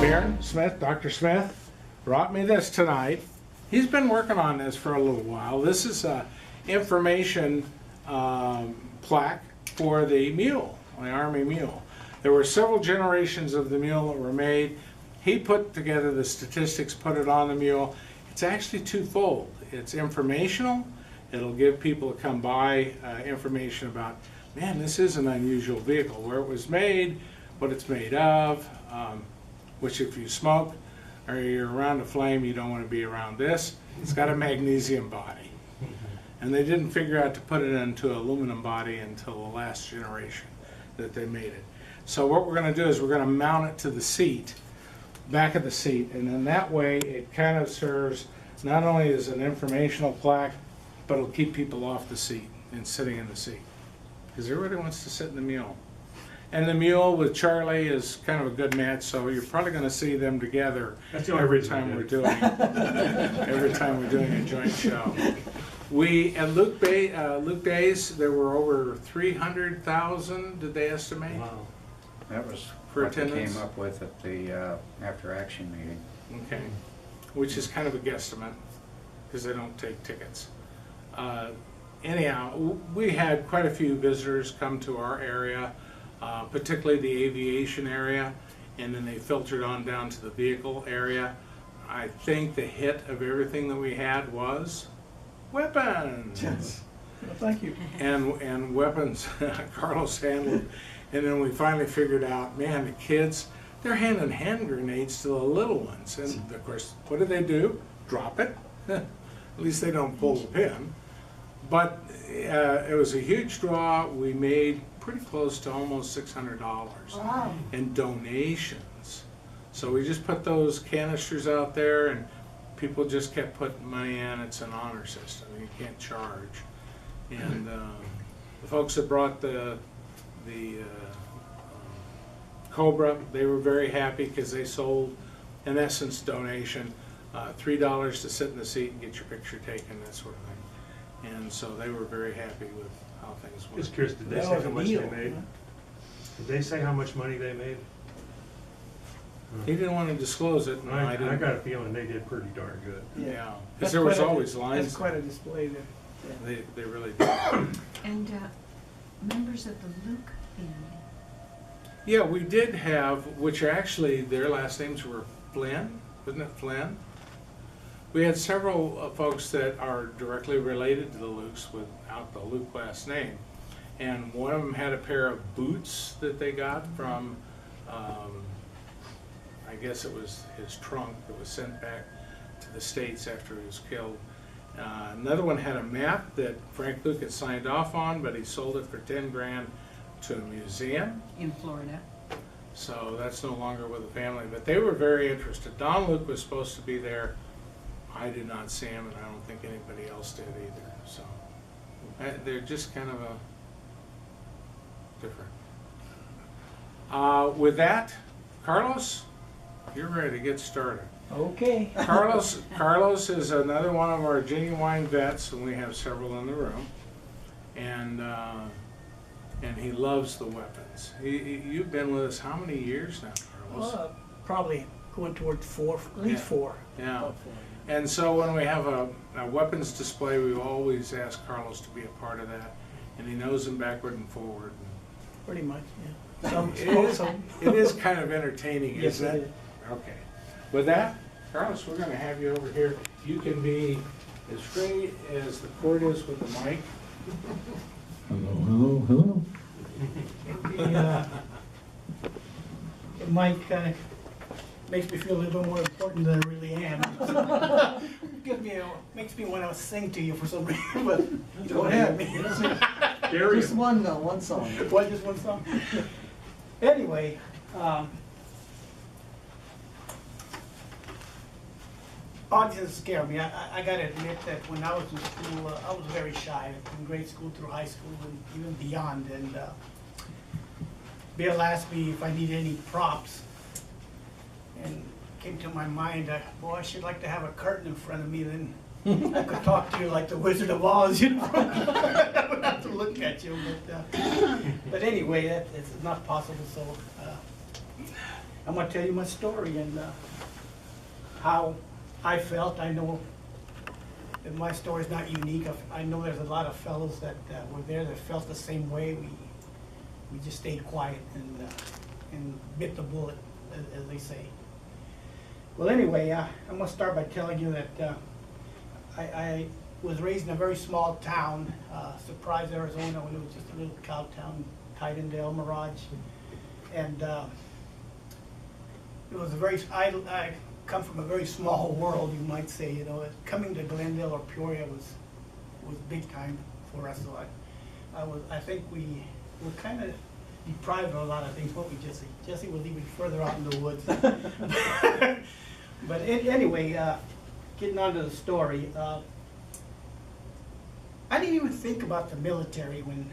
Baron Smith, Dr. Smith, brought me this tonight. He's been working on this for a little while. This is a information plaque for the mule, the Army mule. There were several generations of the mule that were made. He put together the statistics, put it on the mule. It's actually twofold. It's informational. It'll give people to come by information about, man, this is an unusual vehicle, where it was made, what it's made of, which if you smoke or you're around a flame, you don't want to be around this. It's got a magnesium body. And they didn't figure out to put it into an aluminum body until the last generation that they made it. So what we're going to do is we're going to mount it to the seat, back of the seat, and in that way it kind of serves not only as an informational plaque, but it'll keep people off the seat and sitting in the seat. Because everybody wants to sit in the mule. And the mule with Charlie is kind of a good match, so you're probably going to see them together every time we're doing a joint show. We at Luke Bay's, there were over 300,000. Did they estimate? Wow. That was For what they attendance? came up with at the after action meeting. Okay, which is kind of a guesstimate because they don't take tickets. Anyhow, we had quite a few visitors come to our area, particularly the aviation area, and then they filtered on down to the vehicle area. I think the hit of everything that we had was weapons. Yes. Well, thank you. And weapons Carlos handled. And then we finally figured out, man, the kids, they're handing hand grenades to the little ones. And of course, what do? Drop it. At least they don't pull the pin. But it was a huge draw. We made pretty close to almost $600 Wow. in donations. So we just put those canisters out there and people just kept putting money in. It's an honor system. You can't charge. And the folks that brought the Cobra, they were very happy because they sold, in essence, donation, $3 to sit in the seat and get your picture taken, that sort of thing. And so they were very happy with how things went. Just curious, did they That say was how a much deal, they made? huh? Did they say how much money they made? He didn't want to disclose it, and I I didn't. got a feeling they did pretty darn good. Yeah, because That's there was quite a- always lines. That's quite a display there. Yeah. They really did. And members of the Luke family. Yeah, we did have, which actually their last names were Flynn, wasn't it Flynn? We had several folks that are directly related to the Lukes without the Luke last name. And one of them had a pair of boots that they got from, I guess it was his trunk that was sent back to the States after he was killed. Another one had a map that Frank Luke had signed off on, but he sold it for 10 grand to a museum. In Florida. So that's no longer with the family, but they were very interested. Don Luke was supposed to be there. I did not see him, and I don't think anybody else did either. So they're just kind of a different. With that, Carlos, you're ready to get started. Okay. Carlos is another one of our genuine vets, and we have several in the room. And he loves the weapons. You've been with us how many years now, Carlos? Probably going towards four, at least Yeah. four. Yeah. About four. And so when we have a weapons display, we always ask Carlos to be a part of that. And he knows them backward and forward. Pretty much, yeah. Some, some. It is kind of entertaining, Yes, isn't it it? is. Okay. With that, Carlos, we're going to have you over here. You can be as free as the cord is with the mic. Hello, hello, hello. The mic kind of makes me feel a little more important than I really am. Makes me want to sing to you for some reason, but go ahead. Gary, Just one song. What, just one song? Anyway, audiences scare me. I gotta admit that when I was in school, I was very shy, from grade school through high school and even beyond. And Bill asked me if I needed any props, and came to my mind, boy, I should like to have a curtain in front of me, then I could talk to you like the Wizard of Oz, you know. I would have to look at you, but anyway, it's not possible. So I'm gonna tell you my story and how I felt. I know that my story's not unique. I know there's a lot of fellows that were there that felt the same way. We just stayed quiet and bit the bullet, as they say. Well, anyway, I'm gonna start by telling you that I was raised in a very small town, Surprise, Arizona, when it was just a little cow town tied into El Mirage. And it was a very, I come from a very small world, you might say, you know. Coming to Glendale or Peoria was big time for us. So I think we were kind of deprived of a lot of things, weren't we, Jesse? Jesse was even further out in the woods. But anyway, getting on to the story, I didn't even think about the military when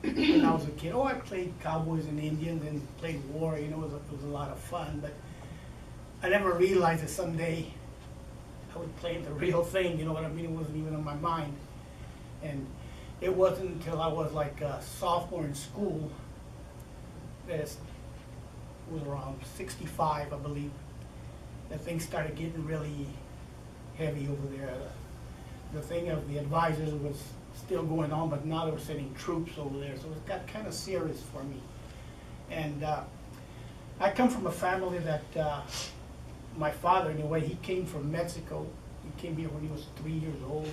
I was a kid. Oh, I played cowboys and Indians and played war, you know, it was a lot of fun, but I never realized that someday I would play the real thing, you know what I mean? It wasn't even on my mind. And it wasn't until I was like a sophomore in school, that it was around 65, I believe, that things started getting really heavy over there. The thing of the advisors was still going on, but now they were sending troops over there, so it got kind of serious for me. And I come from a family that, my father, in a way, he came from Mexico. He came here when he was 3 years old.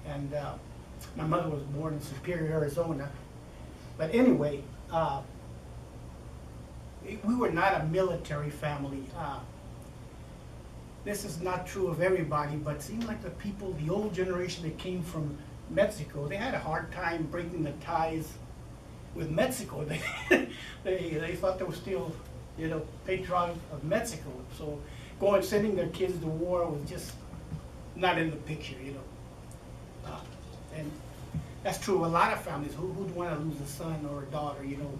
And my mother was born in Superior, Arizona. But anyway, we were not a military family. This is not true of everybody, but it seemed like the people, the old generation that came from Mexico, they had a hard time breaking the ties with Mexico. They thought they were still, you know, patriotic of Mexico. So sending their kids to war was just not in the picture, you know. And that's true of a lot of families. Who'd want to lose a son or a daughter, you know,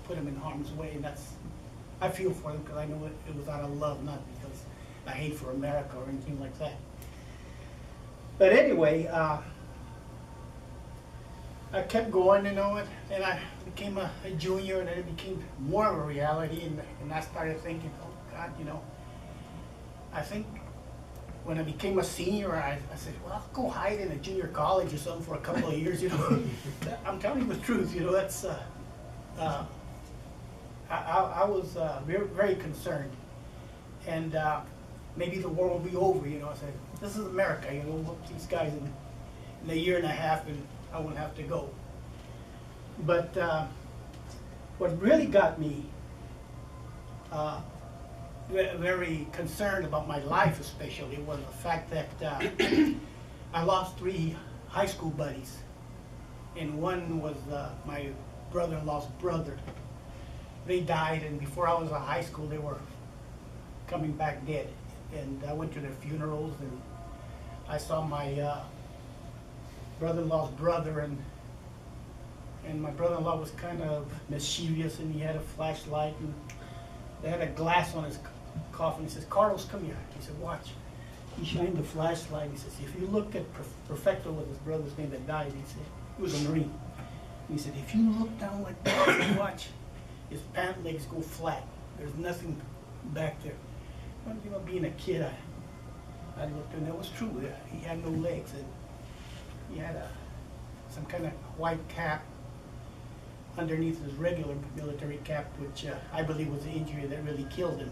put them in harm's way? And I feel for them because I know it was out of love, not because I hate for America or anything like that. But anyway, I kept going, you know, and I became a junior, and then it became more of a reality, and I started thinking, oh God, you know, I think when I became a senior, I said, well, I'll go hide in a junior college or something for a couple of years, you know. I'm telling you the truth, you know, that's, I was very, very concerned, and maybe the war will be over, you know. I said, this is America, you know, we'll whoop these guys in a year and a half, and I won't have to go. But what really got me very concerned about my life especially was the fact that I lost 3 high school buddies, and one was my brother-in-law's brother. They died, and before I was in high school, they were coming back dead. And I went to their funerals, and I saw my brother-in-law's brother, and my brother-in-law was kind of mischievous, and he had a flashlight, and they had a glass on his coffin. He says, Carlos, come here. He said, watch. He shined the flashlight. He says, if you look at Perfecto, was his brother's name that died, he said, he was a Marine. He said, if you look down like that and watch, his pant legs go flat. There's nothing back there. Well, you know, being a kid, I looked, and that was true. He had no legs, and he had some kind of white cap underneath his regular military cap, which I believe was the injury that really killed him,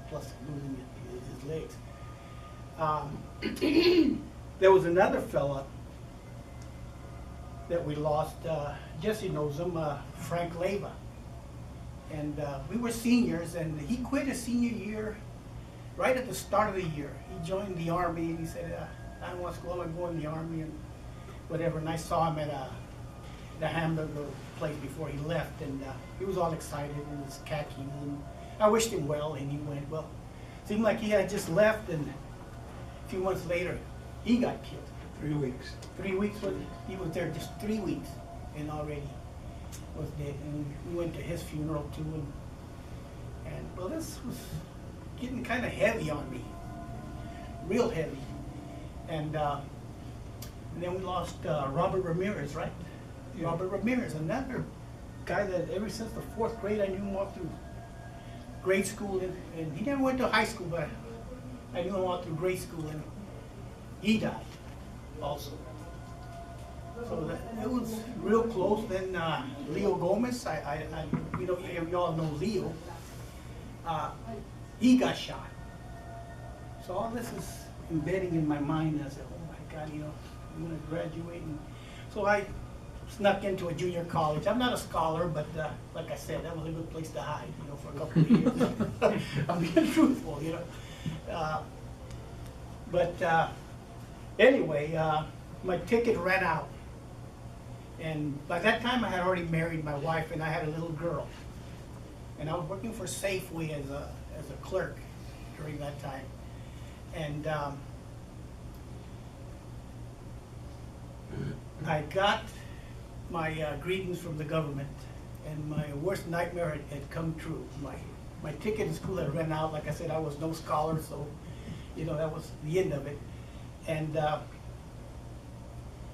plus losing his legs. There was another fella that we lost. Jesse knows him, Frank Leva. And we were seniors, and he quit his senior year right at the start of the year. He joined the Army, and he said, I don't want to go, I'm going to the Army, and whatever. And I saw him at the hamburger place before he left, and he was all excited in his khakis, and I wished him well, and he went. Well, it seemed like he had just left, and a few months later, he got killed. 3 weeks. 3 weeks, he was there just 3 weeks, and already was dead. And we went to his funeral too, and well, this was getting kind of heavy on me, real heavy. And then we lost Robert Ramirez, right? Yeah. Robert Ramirez, another guy that ever since the 4th grade I knew him all through grade school, and he never went to high school, but I knew him all through grade school, and he died also. So it was real close. Then Leo Gomez, you know, you all know Leo. He got shot. So all this is embedding in my mind. I said, oh my God, you know, I'm gonna graduate. And so I snuck into a junior college. I'm not a scholar, but like I said, that was a good place to hide, you know, for a couple of years. I'm being truthful, you know. Anyway, my ticket ran out. And by that time, I had already married my wife, and I had a little girl. And I was working for Safeway as a clerk during that time. And I got my greetings from the government, and my worst nightmare had come true. My ticket in school had run out. Like I said, I was no scholar, so you know that was the end of it. And I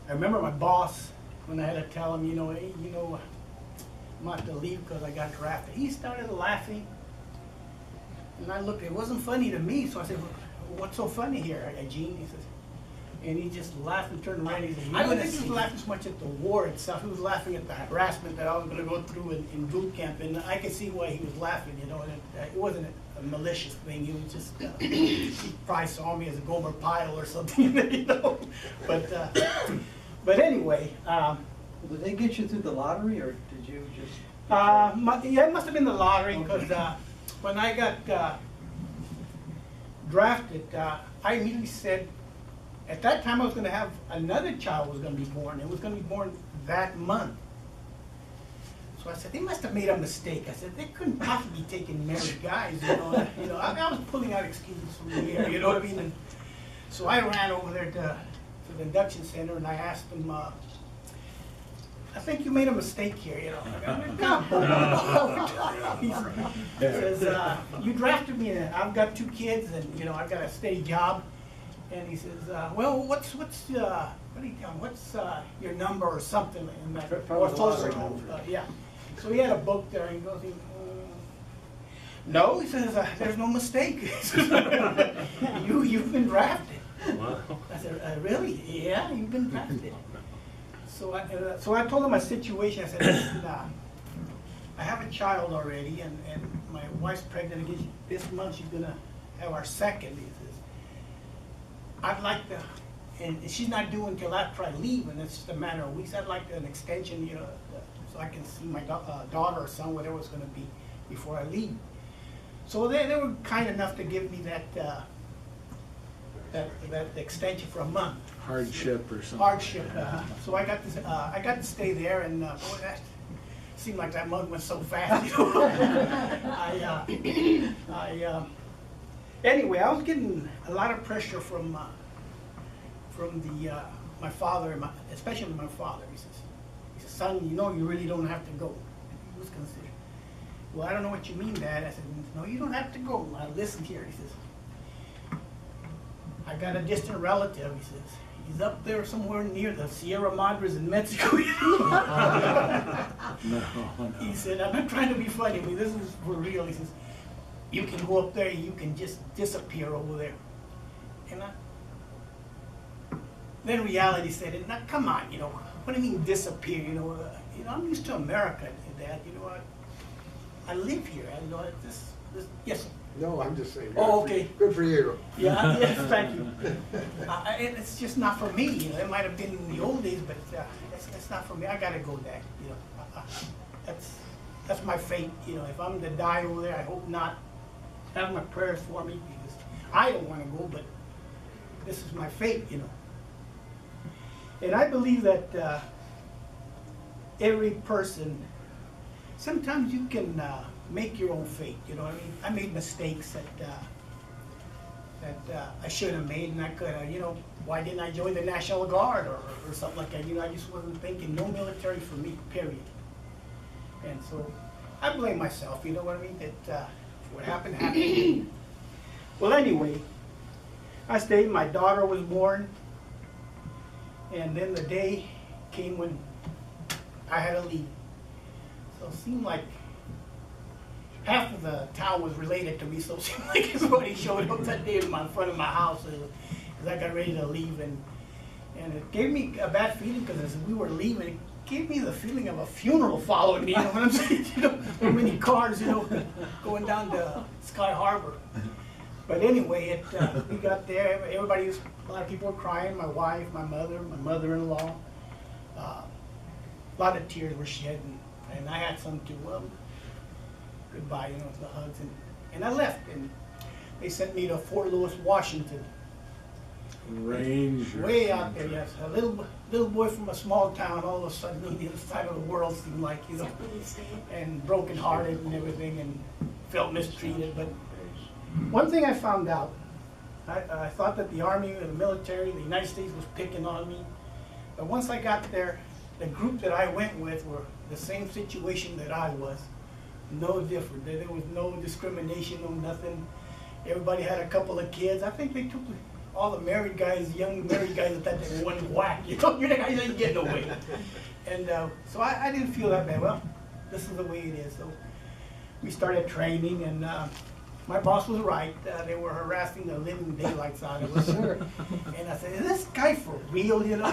remember my boss, when I had to tell him, you know, hey, you know, I'm about to leave because I got drafted. He started laughing, and I looked. It wasn't funny to me, so I said, well, "What's so funny here, Gene?" He says, and he just laughed and turned around. He said, "I don't think he was laughing so much at the war itself. He was laughing at the harassment that I was going to go through in boot camp, and I could see why he was laughing. You know, and it wasn't a malicious thing. He was just he probably saw me as a Gomer Pyle or something, you know. But anyway. Did they get you through the lottery, or did you just? Yeah, it must have been the lottery, because when I got drafted, I immediately said, at that time I was going to have another child was going to be born. It was going to be born that month. So I said, they must have made a mistake. I said, they couldn't possibly be taking married guys, you know. I was pulling out excuses from the air, you know what I mean? And so I ran over there to the induction center, and I asked them, I think you made a mistake here, you know. He says, you drafted me, and I've got 2 kids, and you know I've got a steady job. And he says, well, what's what do you tell him? What's your number or something? And or social, yeah. So he had a book there, and he goes, no, he says, there's no mistake. You've been drafted. Wow. I said, really? Yeah, you've been drafted. So I told him my situation. I said, listen, I have a child already, and my wife's pregnant again. This month she's going to have our second. He says, I'd like to, and she's not due until after I leave, and it's just a matter of weeks. I'd like an extension, you know, so I can see my daughter or son, whatever it's going to be, before I leave. So they were kind enough to give me that extension for a month. Hardship or something. Hardship. So I got this. I got to stay there, and boy, that seemed like that month went so fast. You know? Anyway, I was getting a lot of pressure from my father, especially my father. He says, son, you know, you really don't have to go. He was considered. Well, I don't know what you mean, Dad. I said, no, you don't have to go. Listen here. He says, I got a distant relative. He says, he's up there somewhere near the Sierra Madres in Mexico. No. He said, I'm not trying to be funny, but this is for real. He says, you can go up there and you can just disappear over there. And then reality said, now come on, you know, what do you mean disappear? You know, I'm used to America, Dad. You know, I live here. I know this. Yes, sir. No, I'm just saying. Oh, okay. Good for you. Yeah, yes, thank you. It's just not for me. You know, it might have been in the old days, but it's not for me. I gotta go there. You know, that's my fate. You know, if I'm to die over there, I hope not. Have my prayers for me, because I don't want to go, but this is my fate. You know, and I believe that every person, sometimes you can make your own fate. You know what I mean? I made mistakes that I should have made, and I could have, you know, why didn't I join the National Guard or something like that? You know, I just wasn't thinking, no military for me, period. And so I blame myself, you know what I mean? That what happened, happened. Well, anyway, I stayed, my daughter was born, and then the day came when I had to leave. So it seemed like half of the town was related to me, so it seemed like everybody showed up that day in front of my house as I got ready to leave, and it gave me a bad feeling because as we were leaving, it gave me the feeling of a funeral following me. You know what I'm saying? You know, so many cars, you know, going down to Sky Harbor. But anyway, we got there. Everybody, a lot of people were crying. My wife, my mother, my mother-in-law. A lot of tears were shed, and I had some too. Well, goodbye, you know, the hugs, and I left, and they sent me to Fort Lewis, Washington. Ranger. Way out there, yes. A little boy from a small town, all of a sudden on the other side of the world seemed like, you know, and brokenhearted and everything, and felt mistreated. But one thing I found out, I thought that the Army, the military, the United States was picking on me. But once I got there, the group that I went with were the same situation that I was. No different. There was no discrimination, no nothing. Everybody had a couple of kids. I think they took all the married guys, young married guys, at that day, one whack. You know, you're the guys ain't getting away. And so I didn't feel that bad. Well, this is the way it is. So we started training, and my boss was right. They were harassing the living daylights out of us. And I said, is this guy for real, you know?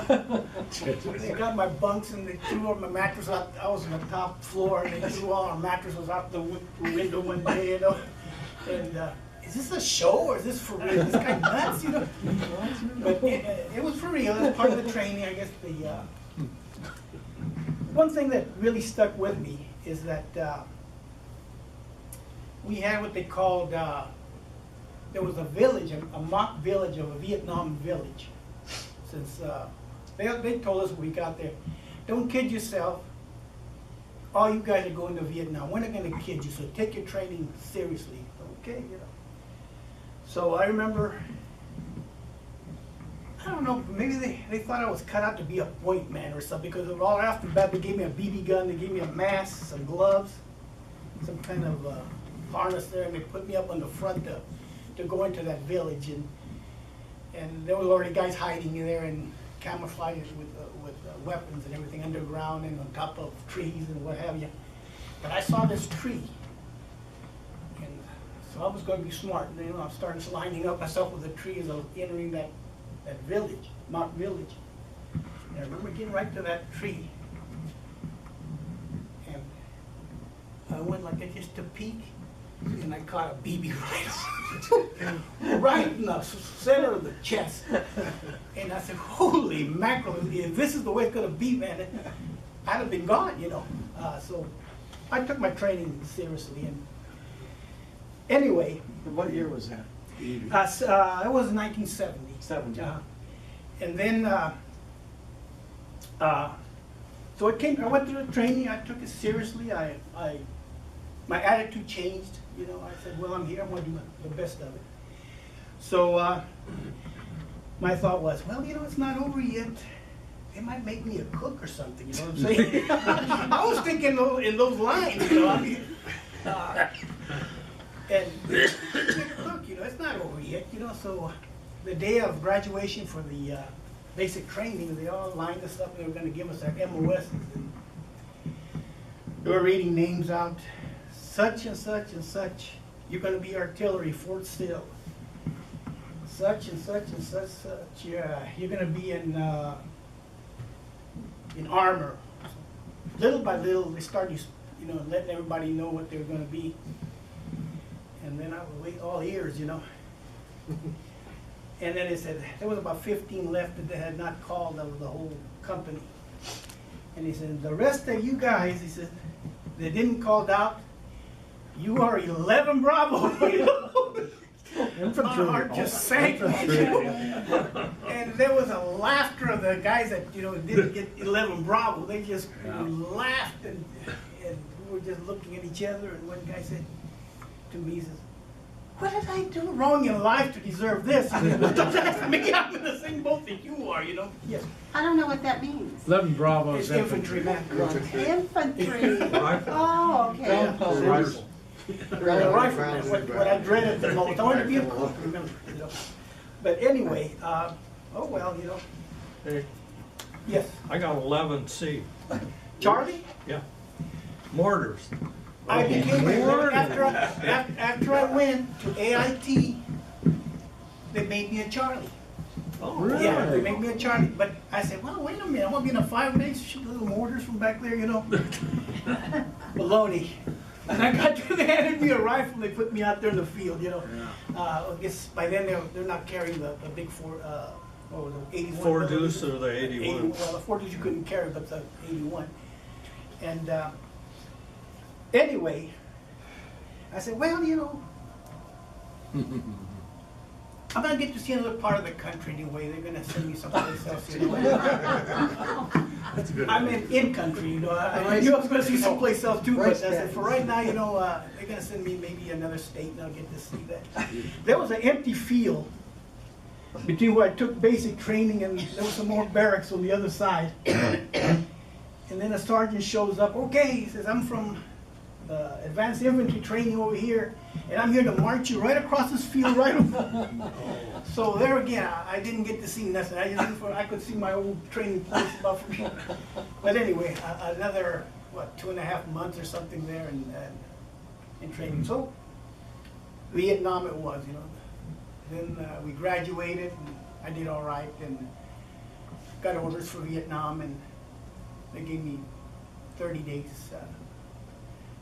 They got my bunks, and they threw my mattress out. I was on the top floor, and they threw all our mattresses out the window one day, you know? And is this a show, or is this for real? Is this guy nuts, you know? But it was for real. It was part of the training, I guess. One thing that really stuck with me is that we had what they called, there was a village, a mock village of a Vietnam village. Since they told us when we got there, don't kid yourself. All you guys are going to Vietnam. We're not going to kid you, so take your training seriously. Okay, you know. So I remember, I don't know, maybe they thought I was cut out to be a point man or something, because of all after that they gave me a BB gun, they gave me a mask, some gloves, some kind of harness there, and they put me up on the front to go into that village, and there were already guys hiding in there and camouflaged with weapons and everything underground and on top of trees and what have you. But I saw this tree. So I was going to be smart, and you know, I started lining up myself with the tree as I was entering that village, mock village. And I remember getting right to that tree, and I went like that just to peek, and I caught a BB right in the center of the chest. And I said, holy mackerel, if this is the way it's going to be, man, I'd have been gone, you know. So I took my training seriously. And anyway. What year was that? It was 1970. 70. And then, so I went through the training, I took it seriously, my attitude changed, you know, I said, well, I'm here, I'm gonna do the best of it. So, my thought was, well, you know, it's not over yet. They might make me a cook or something, you know what I'm saying? I was thinking in those lines, you know, I mean, and look, you know, it's not over yet, you know, so the day of graduation for the basic training, they all lined us up, and they were going to give us our MOSs, and they were reading names out, such and such and such, you're going to be artillery, Fort Sill, such and such and such, you're going to be in armor. Little by little, they started, you know, letting everybody know what they were going to be. And then I would wait all ears, you know. And then they said, there was about 15 left that they had not called out of the whole company. And he said, the rest of you guys, he said, they didn't call out, you are 11 Bravo. You know? My heart just sank. And there was a laughter of the guys that, you know, didn't get 11 Bravo. They just laughed, and we were just looking at each other, and one guy said to me, he says, what did I do wrong in life to deserve this? Don't ask me, I'm in the same boat that you are, you know? Yes. I don't know what that means. 11 Bravo It's is infantry, man. Infantry. Oh, okay. Rifle. Rifle, what I dreaded the most. I wanted to be a cook, remember, you know? But anyway, oh well, you know. Hey, Yes. I got 11C. Charlie? Yeah. Mortars. I became, Lord. after I went to AIT, they made me a Charlie. Oh, Yeah, they made me a Charlie, but I said, well, wait a minute, I'm gonna be in a 5-8, shoot little mortars from back there, you know? Baloney. And I got to, they handed me a rifle, they put me out there in the field, you know? I guess by then they're not carrying the big what was it, 81? Four deuce or the 81? Well, the 4 deuce you couldn't carry, but the 81. And anyway, I said, well, you know, I'm gonna get to see another part of the country anyway. They're gonna send me someplace else, you know. That's a good. I'm in country, you know. I knew I was gonna see someplace else too, but I said, for right now, you know, they're gonna send me maybe another state and I'll get to see that. There was an empty field between where I took basic training and there was some more barracks on the other side. And then a sergeant shows up, okay, he says, I'm from advanced infantry training over here, and I'm here to march you right across this field right over. So there again, I didn't get to see nothing. I could see my old training place about from here. But anyway, another, what, 2.5 months or something there in training. So Vietnam it was, you know. Then we graduated, and I did all right, and got orders for Vietnam, and they gave me 30 days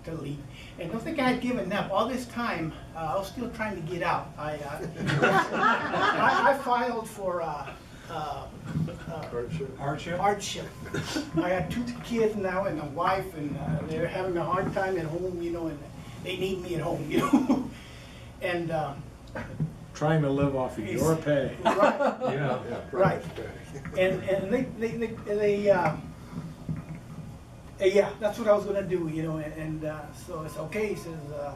to leave. And don't think I had given up. All this time, I was still trying to get out. I filed for hardship. I had 2 kids now and a wife, and they're having a hard time at home, you know, and they need me at home, you know. And Trying to live off of your pay. right, Yeah. right. And they yeah, that's what I was gonna do, you know, and so it's okay. He says,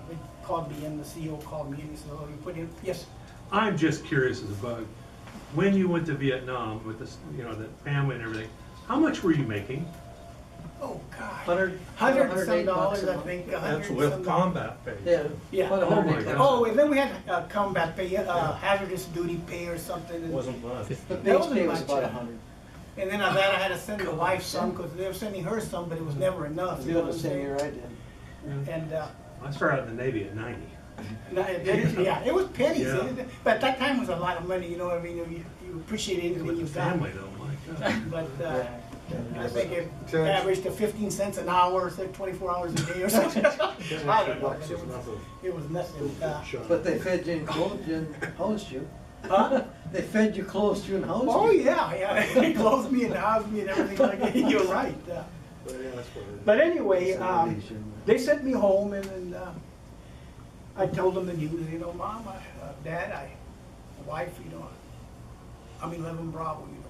they called me in, the CEO called me in, he said, oh, you put in, yes. I'm just curious as a bug. When you went to Vietnam with this, you know, the family and everything, how much were you making? Oh, God. 100 $100 and some $108 dollars, a I month. think. That's with combat pay. Yeah. Yeah. About Oh my 108 God. Oh, and then we had combat pay, hazardous duty pay or something. It And wasn't much. The That base wasn't pay was much, about yeah. 100. and then I had to send the wife some, because they were sending her some, but it was never I enough. was You know doing what the I'm same year saying? I did. And, I started out in the Navy at 90. yeah, it was pennies. Yeah. But at that time it was a lot of money, you know what I mean? You appreciate anything With the you've got. family though, my God. But I think it averaged to 15 cents an hour, so 24 hours a day or something. I don't know, but it was nothing. But they fed you and clothed you and housed you. Huh? They fed you, clothed you, and housed you. Oh, yeah, they clothed me and housed me and everything like that. You're right. But anyway, they sent me home, and then I told them the news, you know, Mom, Dad, my wife, you know, I'm 11 Bravo, you know.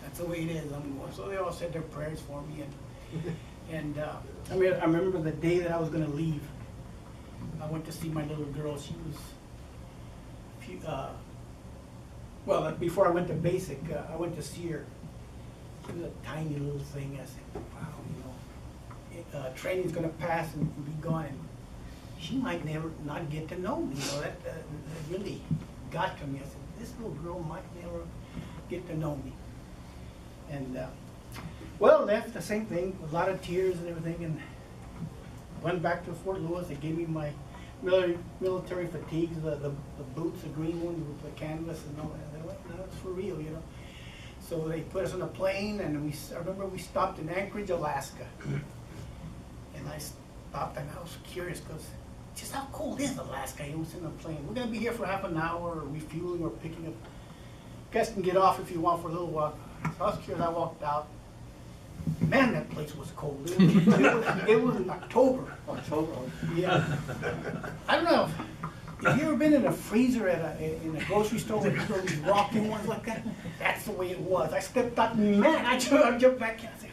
That's the way it is. So they all said their prayers for me, and I mean, I remember the day that I was going to leave. I went to see my little girl. She was, well, before I went to basic, I went to see her. She was a tiny little thing. I said, wow, you know, training's going to pass and be gone. And she might never not get to know me. You know, that really got to me. I said, this little girl might never get to know me. And well, left the same thing, a lot of tears and everything, and went back to Fort Lewis. They gave me my military fatigues, the boots, the green ones with the canvas and all that. They went, no, it's for real, you know. So they put us on a plane, and I remember we stopped in Anchorage, Alaska. And I stopped, and I was curious, because just how cold is Alaska? It was in the plane. We're going to be here for half an hour, refueling or picking up. You guys can get off if you want for a little while. So I was curious. I walked out. Man, that place was cold. It was in October. Yeah. I don't know. Have you ever been in a freezer in a grocery store where there's those rocking ones like that? That's the way it was. I stepped out, man, I jumped back in. I said,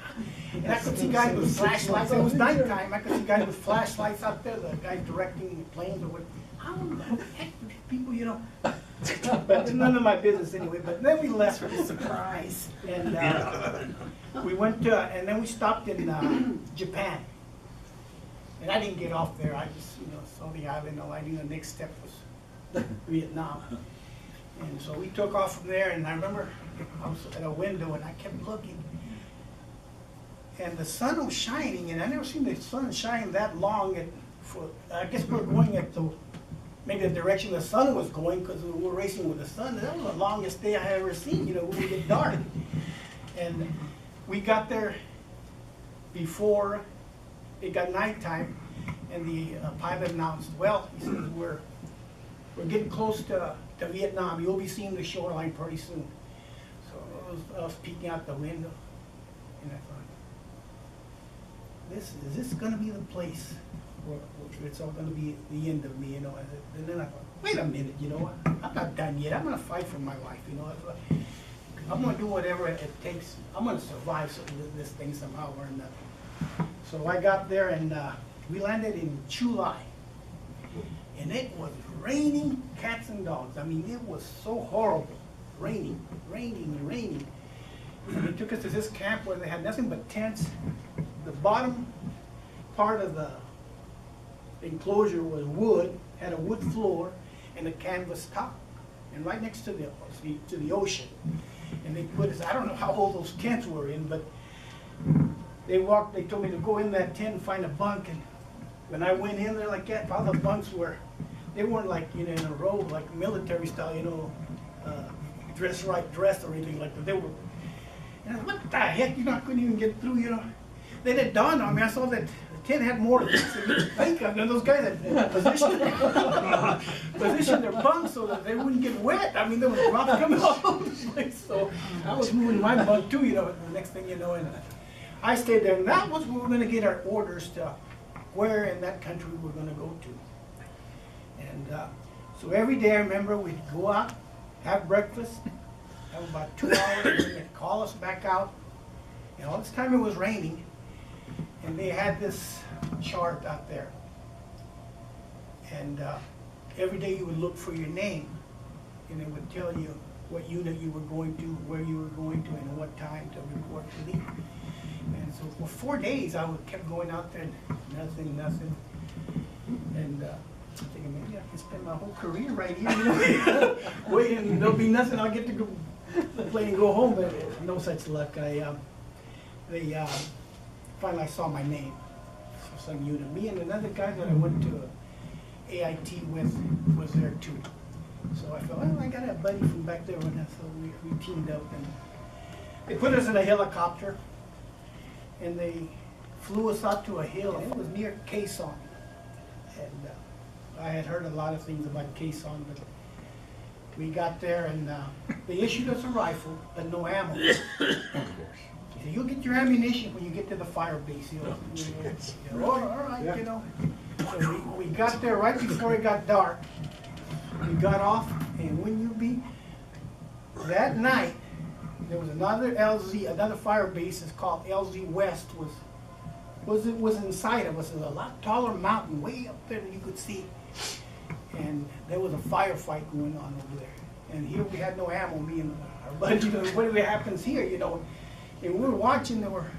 and I could see guys with flashlights. It was nighttime. I could see guys with flashlights out there, the guys directing the planes or what. How in the heck do these people, you know? But none of my business anyway. But then we left with a surprise. And we went to, and then we stopped in Japan. And I didn't get off there. I just, you know, saw the island. I knew the next step was Vietnam. And so we took off from there. And I remember I was at a window and I kept looking. and the sun was shining, and I never seen the sun shine that long. I guess we're going at maybe the direction the sun was going, because we were racing with the sun. That was the longest day I had ever seen, you know, when it get dark. And we got there before it got nighttime, and the pilot announced, well, he says, we're getting close to Vietnam. You'll be seeing the shoreline pretty soon. So I was peeking out the window, and I thought, is this gonna be the place where it's all gonna be the end of me, you know? And then I thought, wait a minute, you know, I'm not done yet. I'm gonna fight for my life, you know. I'm gonna do whatever it takes. I'm gonna survive this thing somehow or another. So I got there, and we landed in Chulai, and it was raining cats and dogs. I mean, it was so horrible. Raining. And they took us to this camp where they had nothing but tents. The bottom part of the enclosure was wood, had a wood floor, and a canvas top, and right next to the ocean. And they put us, I don't know how old those tents were in, but they told me to go in that tent and find a bunk, and when I went in there like that, all the bunks they weren't like, you know, in a row, like military style, you know, dress or anything like that. They were, and I said, what the heck, you know, I couldn't even get through, you know. Then it dawned on me, I saw that the tent had more than you think of. And those guys had positioned their bunks so that they wouldn't get wet. I mean, there was drops coming all over the place. So I was moving my bunk too, you know, the next thing you know. And I stayed there, and that was where we were going to get our orders to where in that country we were going to go to. And so every day, I remember we'd go out, have breakfast, have about 2 hours, and then they'd call us back out. And all this time it was raining, and they had this chart out there. And every day you would look for your name, and it would tell you what unit you were going to, where you were going to, and what time to report to leave. And so for 4 days, I kept going out there, nothing. And I'm thinking, maybe I can spend my whole career right here, you know, waiting, there'll be nothing, I'll get to go play and go home, but no such luck. Finally I saw my name for some unit. Me and another guy that I went to AIT with was there too. So I thought, well, I got a buddy from back there, and so we teamed up, and they put us in a helicopter, and they flew us out to a hill, and it was near Quezon. And I had heard a lot of things about Quezon, but we got there, and they issued us a rifle, but no ammo. Of course. You'll get your ammunition when you get to the fire base. All right, yeah. You know. So we got there right before it got dark. We got off, and when you be that night, there was another fire base. It's called LZ West. Was inside of us. It was a lot taller mountain way up there that you could see, and there was a firefight going on over there. And here we had no ammo. Me and our buddy, you know, whatever happens here, you know. And we were watching, there were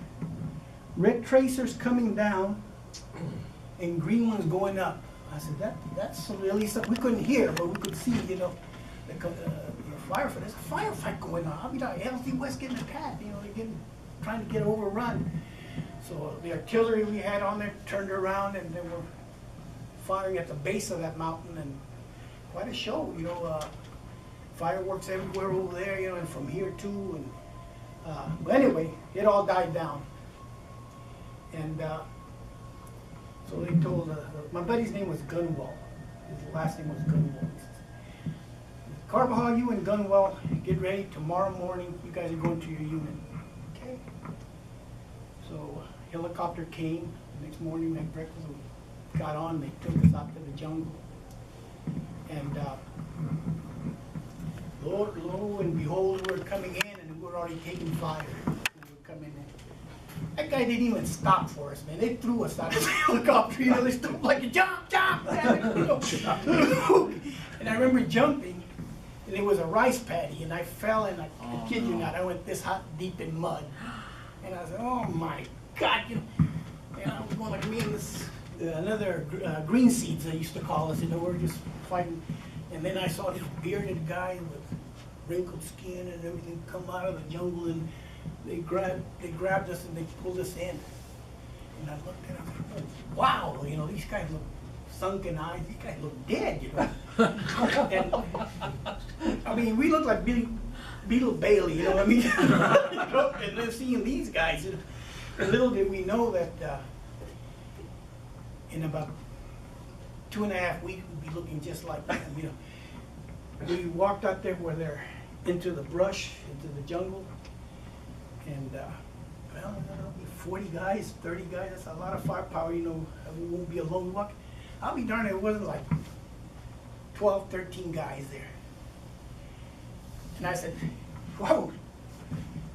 red tracers coming down and green ones going up. I said, that's really something. We couldn't hear, but we could see, you know, the firefight. There's a firefight going on. I mean, LZ West getting attacked, you know, they're trying to get overrun. So the artillery we had on there turned around, and they were firing at the base of that mountain, and quite a show, you know, fireworks everywhere over there, you know, and from here too. And but anyway, it all died down. And so they told, my buddy's name was Gunwell. His last name was Gunwell. He says, Carbajal, you and Gunwell, get ready. Tomorrow morning, you guys are going to your unit. Okay. So helicopter came. The next morning, at breakfast, we got on. They took us out to the jungle. And lo and behold, we were coming in, and we were already taking fire. We were coming in. That guy didn't even stop for us, man. They threw us out of the helicopter. You know, they stood like, jump! And I remember jumping, and it was a rice paddy, and I fell, and I kid you not, I went this hot deep in mud. And I said, oh my God, you know. And I was going like me and this, another green seeds, they used to call us, you know, we were just fighting. And then I saw this bearded guy with wrinkled skin and everything come out of the jungle, and they grabbed us and they pulled us in. And I looked at them, oh, wow, you know, these guys look sunken eyes, these guys look dead, you know. And, I mean, we look like Beetle Bailey, you know what I mean? You know, and then seeing these guys, and little did we know that in about 2.5 weeks, we'd be looking just like them, you know. We walked out there where they're into the brush, into the jungle, and well, I don't know, 40 guys, 30 guys, that's a lot of firepower, you know, we won't be alone walking. I'll be darned, it wasn't like 12, 13 guys there. And I said, whoa.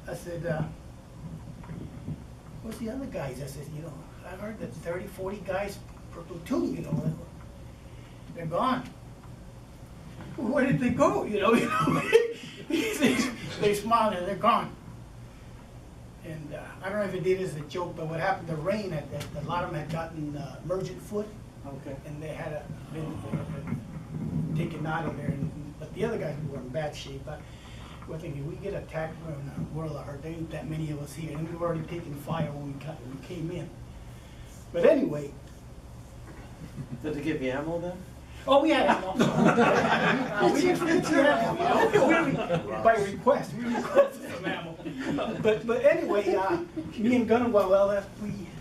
I said, what's the other guys? I said, you know, I heard that 30, 40 guys per platoon, you know, they're gone. Well, where did they go, you know? They smiled and they're gone. And I don't know if it did as a joke, but what happened, the rain, a lot of them had gotten emergent foot, Okay. and they had been taken out of there. But the other guys were in bad shape. We're thinking, if we get attacked, we're in a world of hurt. There ain't that many of us here, and we were already taking fire when we came in. But anyway. Did they give you ammo then? Oh, we had ammo. We didn't forget the ammo, you know. By request, we requested some ammo. But anyway, me and Gunner,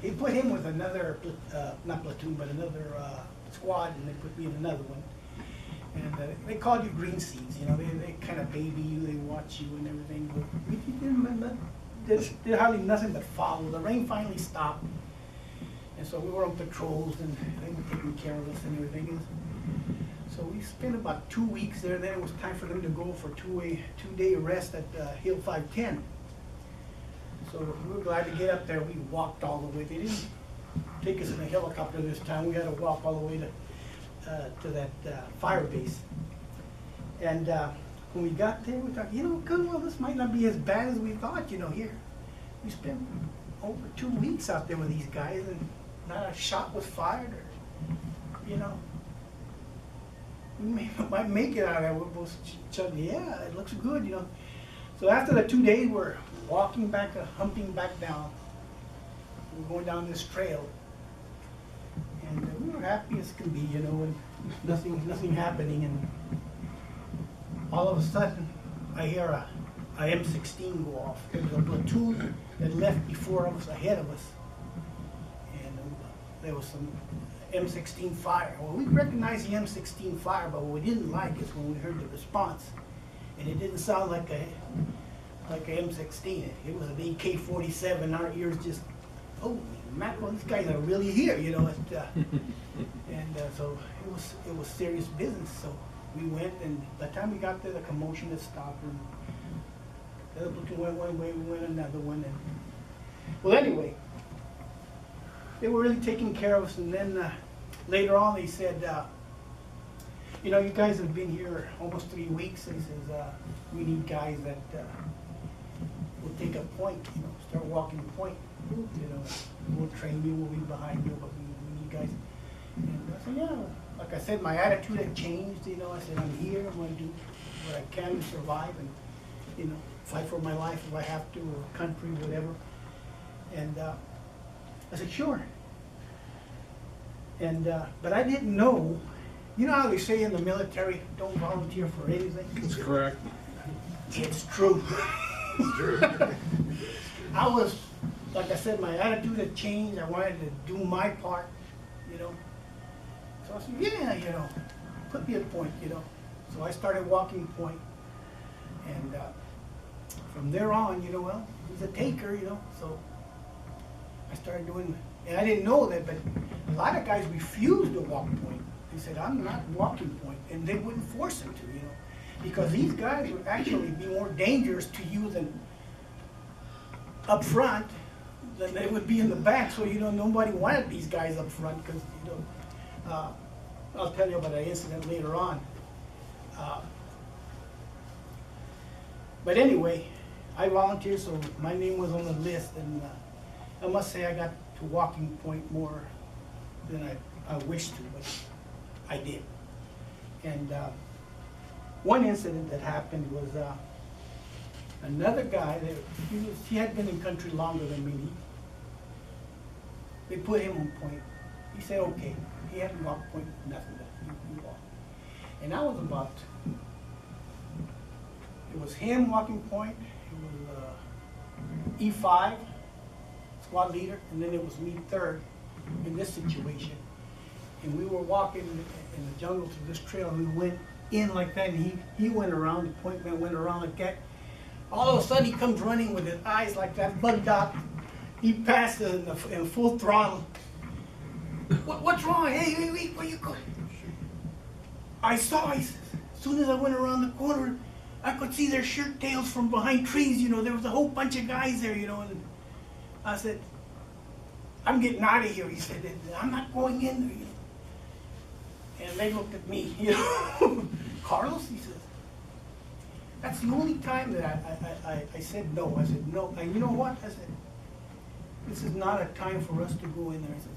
they put him with another, not platoon, but another squad, and they put me in another one. And they called you green seeds, you know. They kind of baby you, they watch you and everything. But we did hardly nothing but follow. The rain finally stopped, and so we were on patrols, and they were taking care of us and everything. So we spent about 2 weeks there. Then it was time for them to go for two-day rest at Hill 510. So we were glad to get up there. We walked all the way. They didn't take us in a helicopter this time. We had to walk all the way to that fire base. And when we got there, we thought, you know, good, well, this might not be as bad as we thought, you know, here. We spent over 2 weeks out there with these guys, and not a shot was fired, or, you know. We might make it out of there. We're both chugging, yeah, it looks good, you know. So after the 2 days, we're walking back, humping back down. We're going down this trail. And we were happy as can be, you know, and nothing happening. And all of a sudden, I hear a M16 go off. There was a platoon that left before us, ahead of us. And there was some M16 fire. Well, we recognized the M16 fire, but what we didn't like is when we heard the response. And it didn't sound like a M16. It was an AK-47. Our ears just, holy mackerel, these guys are really here, you know. So it was serious business. So we went, and by the time we got there, the commotion had stopped, and the other platoon went one way, we went another one. And well, anyway, they were really taking care of us. And then later on, they said, you know, you guys have been here almost 3 weeks. They says, we need guys that will take a point, you know, start walking the point. You know, we'll train you, we'll be behind you, but we need guys. And I said, yeah, like I said, my attitude had changed, you know. I said, I'm here, I'm gonna do what I can to survive and, you know, fight for my life if I have to, or country, whatever. And I said, sure. And, but I didn't know, you know how they say in the military, don't volunteer for anything? That's correct. It's true. It's true. I was, like I said, my attitude had changed. I wanted to do my part, you know. So I said, yeah, you know, put me at point, you know. So I started walking point. And from there on, you know, well, he's a taker, you know. So I started doing, and I didn't know that, but a lot of guys refused to walk point. They said, I'm not walking point, and they wouldn't force them to, you know. Because these guys would actually be more dangerous to you than up front than they would be in the back. So, you know, nobody wanted these guys up front because, you know, I'll tell you about an incident later on. But anyway, I volunteered, so my name was on the list, and I must say I got to walking point more than I wished to, but I did. And one incident that happened was Another guy that, he had been in country longer than me. They put him on point. He said, okay. He hadn't walked point, nothing, he walked. And I was about, it was him walking point, it was E5, squad leader, and then it was me third in this situation. And we were walking in the jungle through this trail, and we went in like that, and he went around, the point man went around like that. All of a sudden, he comes running with his eyes like that, bugged out. He passed in full throttle. What's wrong? Hey, wait, where you going? I saw, as soon as I went around the corner, I could see their shirt tails from behind trees, you know, there was a whole bunch of guys there, you know, and I said, I'm getting out of here. He said, I'm not going in there, you know. And they looked at me, you know. Carlos, he says, that's the only time that I said no. I said, no. And you know what? I said, this is not a time for us to go in there. I said,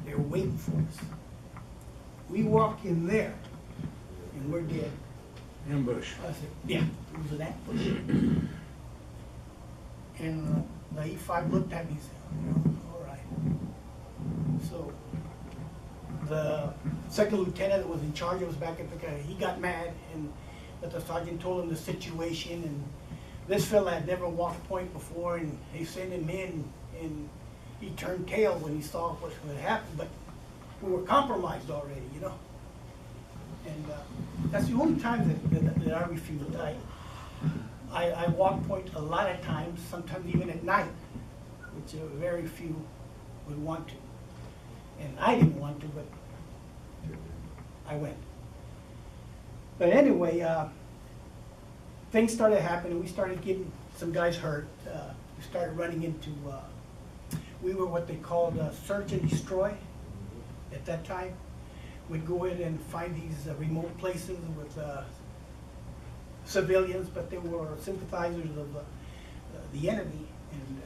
they're waiting for us. We walk in there, and we're dead. Ambush. I said, yeah, it was an ambush. And the E5 looked at me and said, all right. So the second lieutenant that was in charge, was back at the guy, he got mad, but the sergeant told him the situation, and this fella had never walked point before, and they sent him in, and he turned tail when he saw what had happened, but we were compromised already, you know. And that's the only time that I refused. I walk point a lot of times, sometimes even at night, which very few would want to. And I didn't want to, but I went. But anyway, things started happening. We started getting some guys hurt. We started running into, we were what they called search and destroy at that time. We'd go in and find these remote places with civilians, but they were sympathizers of the enemy, and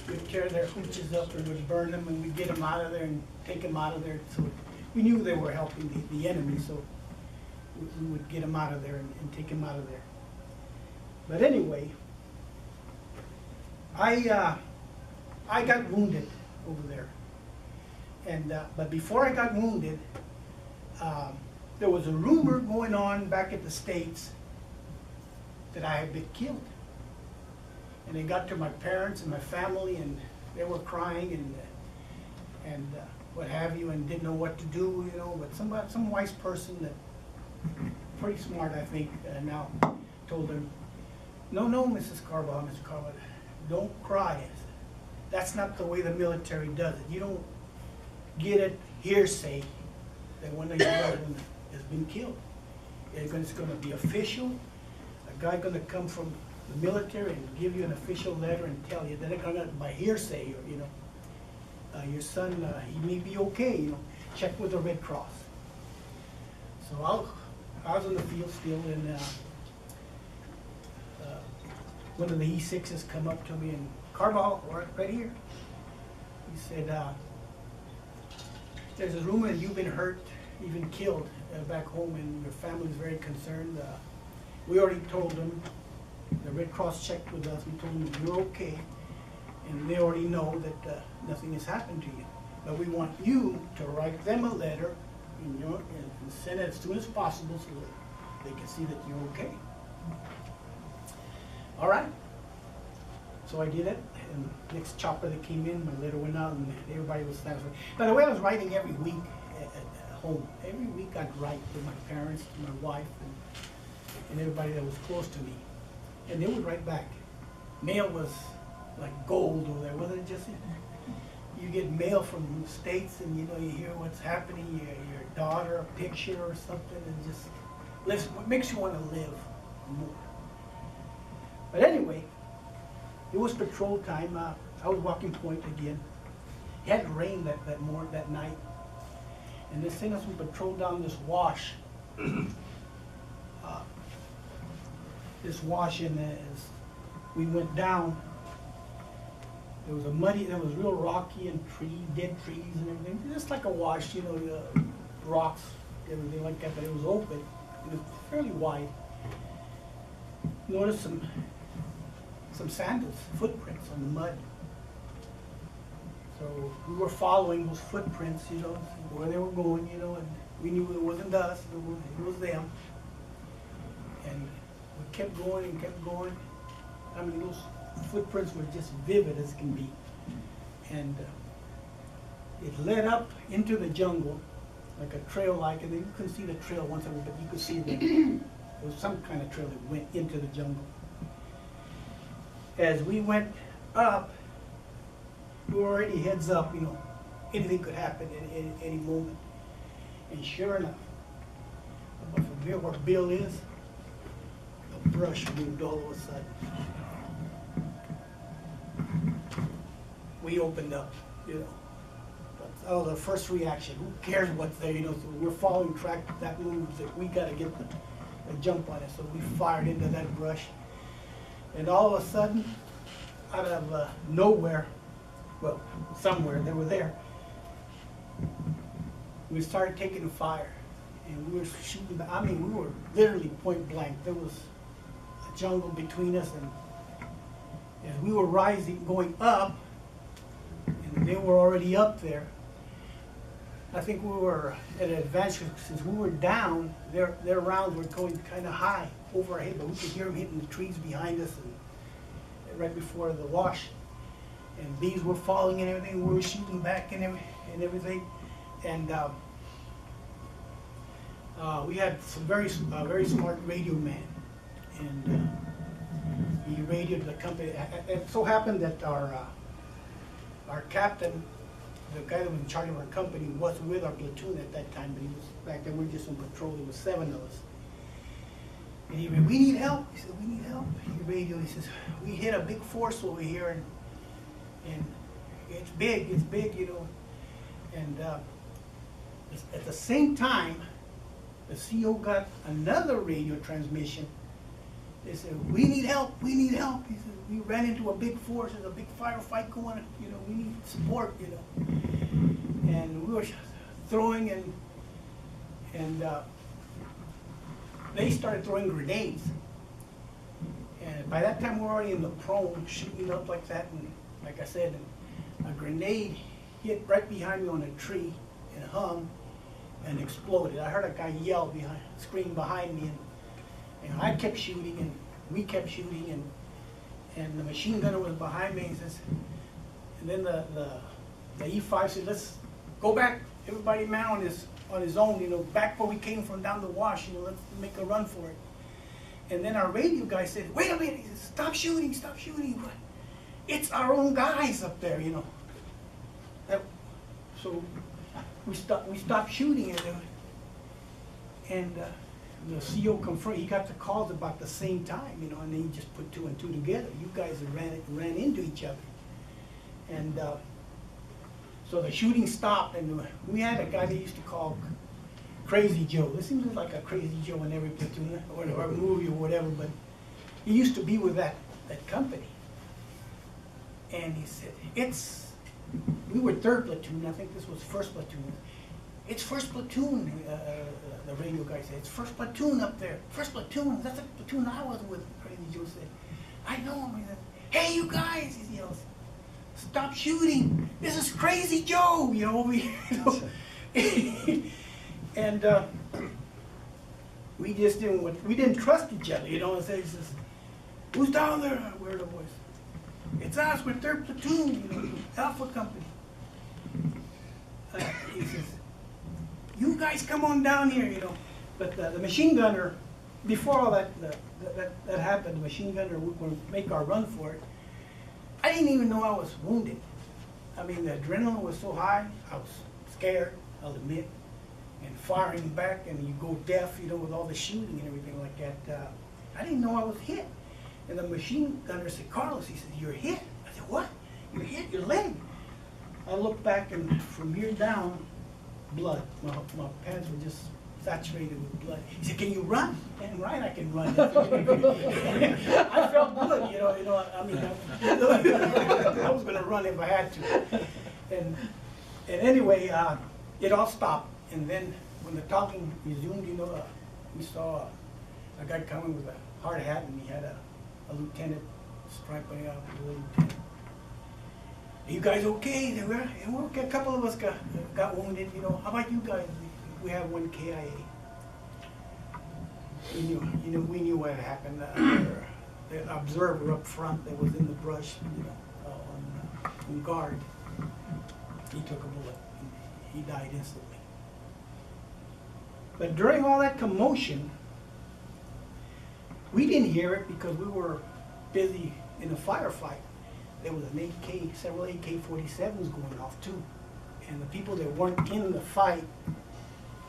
we'd tear their hooches up and we'd burn them, and we'd get them out of there and take them out of there. So we knew they were helping the enemy, so we would get them out of there and take them out of there. But anyway, I got wounded over there, and but before I got wounded, there was a rumor going on back at the States that I had been killed. And it got to my parents and my family, and they were crying and what have you, and didn't know what to do, you know. But some wise person that, pretty smart, I think, now told them, no, Mrs. Carbajal, don't cry. That's not the way the military does it. You don't get it hearsay that one of your loved ones has been killed. It's going to be official. A guy going to come from the military and give you an official letter and tell you. They're going to, by hearsay, or, you know, your son, he may be okay, you know. Check with the Red Cross. So I was in the field still, and one of the E6s come up to me, and Carbajal, right here. He said, there's a rumor that you've been hurt, even killed back home, and your family's very concerned. We already told them, the Red Cross checked with us, we told them you're okay, and they already know that nothing has happened to you. But we want you to write them a letter and send it as soon as possible so that they can see that you're okay. All right. So I did it, and next chopper that came in, my letter went out, and everybody was satisfied. By the way, I was writing every week at home. Every week I'd write to my parents, to my wife, and everybody that was close to me. And they would write back. Mail was like gold over there, wasn't it, Jesse? You get mail from the States, and you know, you hear what's happening, your daughter, a picture or something, and just what makes you want to live more. But anyway, it was patrol time. I was walking point again. It had rained that night, and they sent us on patrol down this wash. This wash, and as we went down, there was real rocky and dead trees and everything. Just like a wash, you know, the rocks, everything like that, but it was open. It was fairly wide. Noticed some some sandals, footprints on the mud. So we were following those footprints, you know, where they were going, you know, and we knew it wasn't us, it was them. And we kept going and kept going. I mean, those footprints were just vivid as can be. And it led up into the jungle, like a trail-like, and then you couldn't see the trail once over, but you could see that there was some kind of trail that went into the jungle. As we went up, we were already heads up, you know, anything could happen at any moment. And sure enough, about from here where Bill is, the brush moved all of a sudden. We opened up, you know. That was the first reaction. Who cares what's there, you know? So we're following track that moves. That we got to get the jump on it. So we fired into that brush, and all of a sudden, out of nowhere, well, somewhere they were there. We started taking fire, and we were shooting. I mean, we were literally point blank. There was a jungle between us, and as we were rising, going up, and they were already up there. I think we were at an advantage since we were down. Their rounds were going kind of high over our head, but we could hear them hitting the trees behind us, and right before the wash. And these were falling and everything. We were shooting back and everything. And we had some very smart radio man, and he radioed the company. It so happened that our captain, the guy that was in charge of our company, was with our platoon at that time, but he was back then. We were just on patrol. There was 7 of us. And he said, "We need help." He said, "We need help." He radioed. He says, "We hit a big force over here, and it's big, you know." And at the same time, the CO got another radio transmission. They said, "We need help, we need help." He said, "We ran into a big force, there's a big firefight going, you know, we need support, you know." And we were throwing, and they started throwing grenades. And by that time, we were already in the prone, shooting up like that, and like I said, a grenade hit right behind me on a tree and hung and exploded. I heard a guy yell scream behind me, and I kept shooting, and we kept shooting, and the machine gunner was behind me, and then the E5 said, "Let's go back, everybody man on his own, you know, back where we came from down the wash, you know, let's make a run for it." And then our radio guy said, "Wait a minute," he said, stop shooting, it's our own guys up there, you know." So we stopped shooting, and the CO confirmed. He got the calls about the same time, you know, and then he just put 2 and 2 together. You guys ran into each other, and so the shooting stopped, and we had a guy they used to call Crazy Joe. This seems like a Crazy Joe in every platoon or movie or whatever, but he used to be with that company. And he said, we were 3rd platoon, I think this was 1st platoon. "It's 1st platoon," the radio guy said. "It's 1st platoon up there. 1st platoon, that's the platoon I was with," Crazy Joe said. "I know him." He said, "Hey, you guys," he yells, "stop shooting. This is Crazy Joe," you know, over here. You know? And we just didn't trust each other, you know. And he says, "Who's down there?" We're the voice. "It's us, we're 3rd platoon, you know, Alpha Company." He says, "You guys come on down here," you know. But the machine gunner, before all that happened, the machine gunner would make our run for it. I didn't even know I was wounded. I mean, the adrenaline was so high, I was scared, I'll admit, and firing back, and you go deaf, you know, with all the shooting and everything like that. I didn't know I was hit. And the machine gunner said, "Carlos," he said, "you're hit." I said, "What? You're hit? Your leg?" I looked back, and from here down, blood. My pants were just saturated with blood. He said, "Can you run?" And right, I can run. I felt good, you know. I mean, I was going to run if I had to. And anyway, it all stopped. And then when the talking resumed, you know, we saw a guy coming with a hard hat, and he had a lieutenant Stripe by Lieutenant. Are you guys okay? They were, and we're okay. A couple of us got wounded, you know. How about you guys? We have one KIA. We knew what had happened. The observer up front that was in the brush, you know, on guard. He took a bullet. He died instantly. But during all that commotion, we didn't hear it because we were busy in a firefight. There was several AK-47s going off too. And the people that weren't in the fight,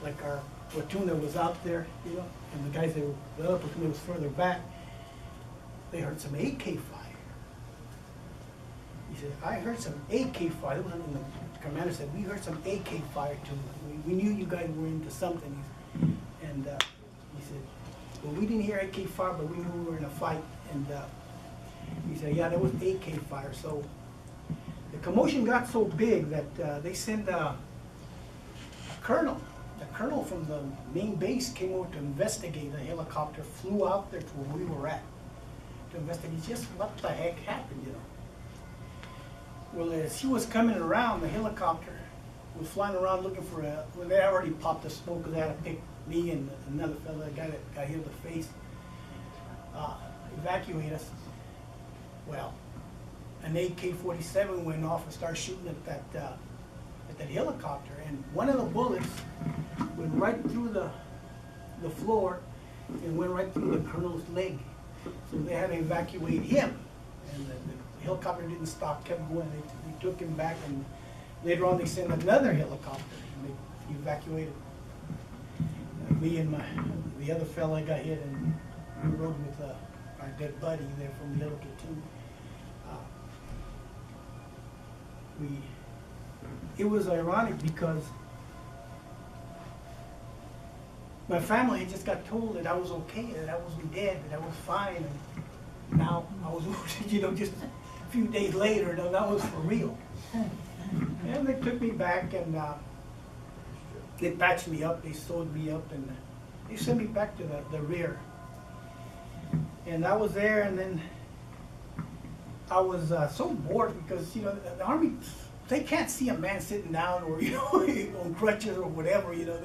like our platoon that was out there, you know, and the guys the other platoon that was further back, they heard some AK fire. He said, I heard some AK fire. And the commander said, we heard some AK fire too. We knew you guys were into something. And he said, well, we didn't hear AK fire, but we knew we were in a fight. And he said, yeah, there was AK fire. So the commotion got so big that they sent a colonel. The colonel from the main base came over to investigate. The helicopter flew out there to where we were at to investigate just what the heck happened, you know. Well, as he was coming around, the helicopter was flying around looking for well, they already popped the smoke because they had to pick me and another fellow, the guy that got hit in the face, evacuate us. Well, an AK-47 went off and started shooting at that helicopter, and one of the bullets went right through the floor and went right through the colonel's leg. So they had to evacuate him, and the helicopter didn't stop, kept going. They took him back, and later on they sent another helicopter, and they evacuated me and the other fella got hit, and we rode with our dead buddy there from the other platoon. It was ironic because my family had just got told that I was okay, that I wasn't dead, that I was fine, and now I was wounded, you know, just a few days later, that was for real. And they took me back and they patched me up, they sewed me up, and they sent me back to the rear. And I was there, and then I was so bored because, you know, the Army, they can't see a man sitting down or, you know, on crutches or whatever, you know,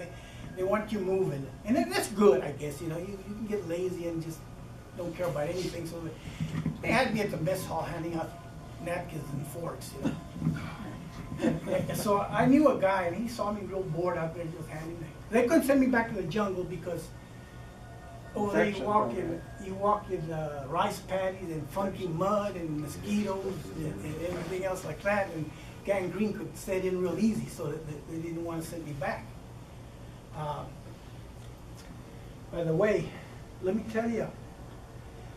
they want you moving. And that's good, I guess, you know, you can get lazy and just don't care about anything. So they had me at the mess hall handing out napkins and forks, you know. And so I knew a guy, and he saw me real bored out there just handing them. They couldn't send me back to the jungle because over there you walk in rice paddies and funky mud and mosquitoes and everything else like that, and gangrene could set in real easy, so that they didn't want to send me back. By the way, let me tell you,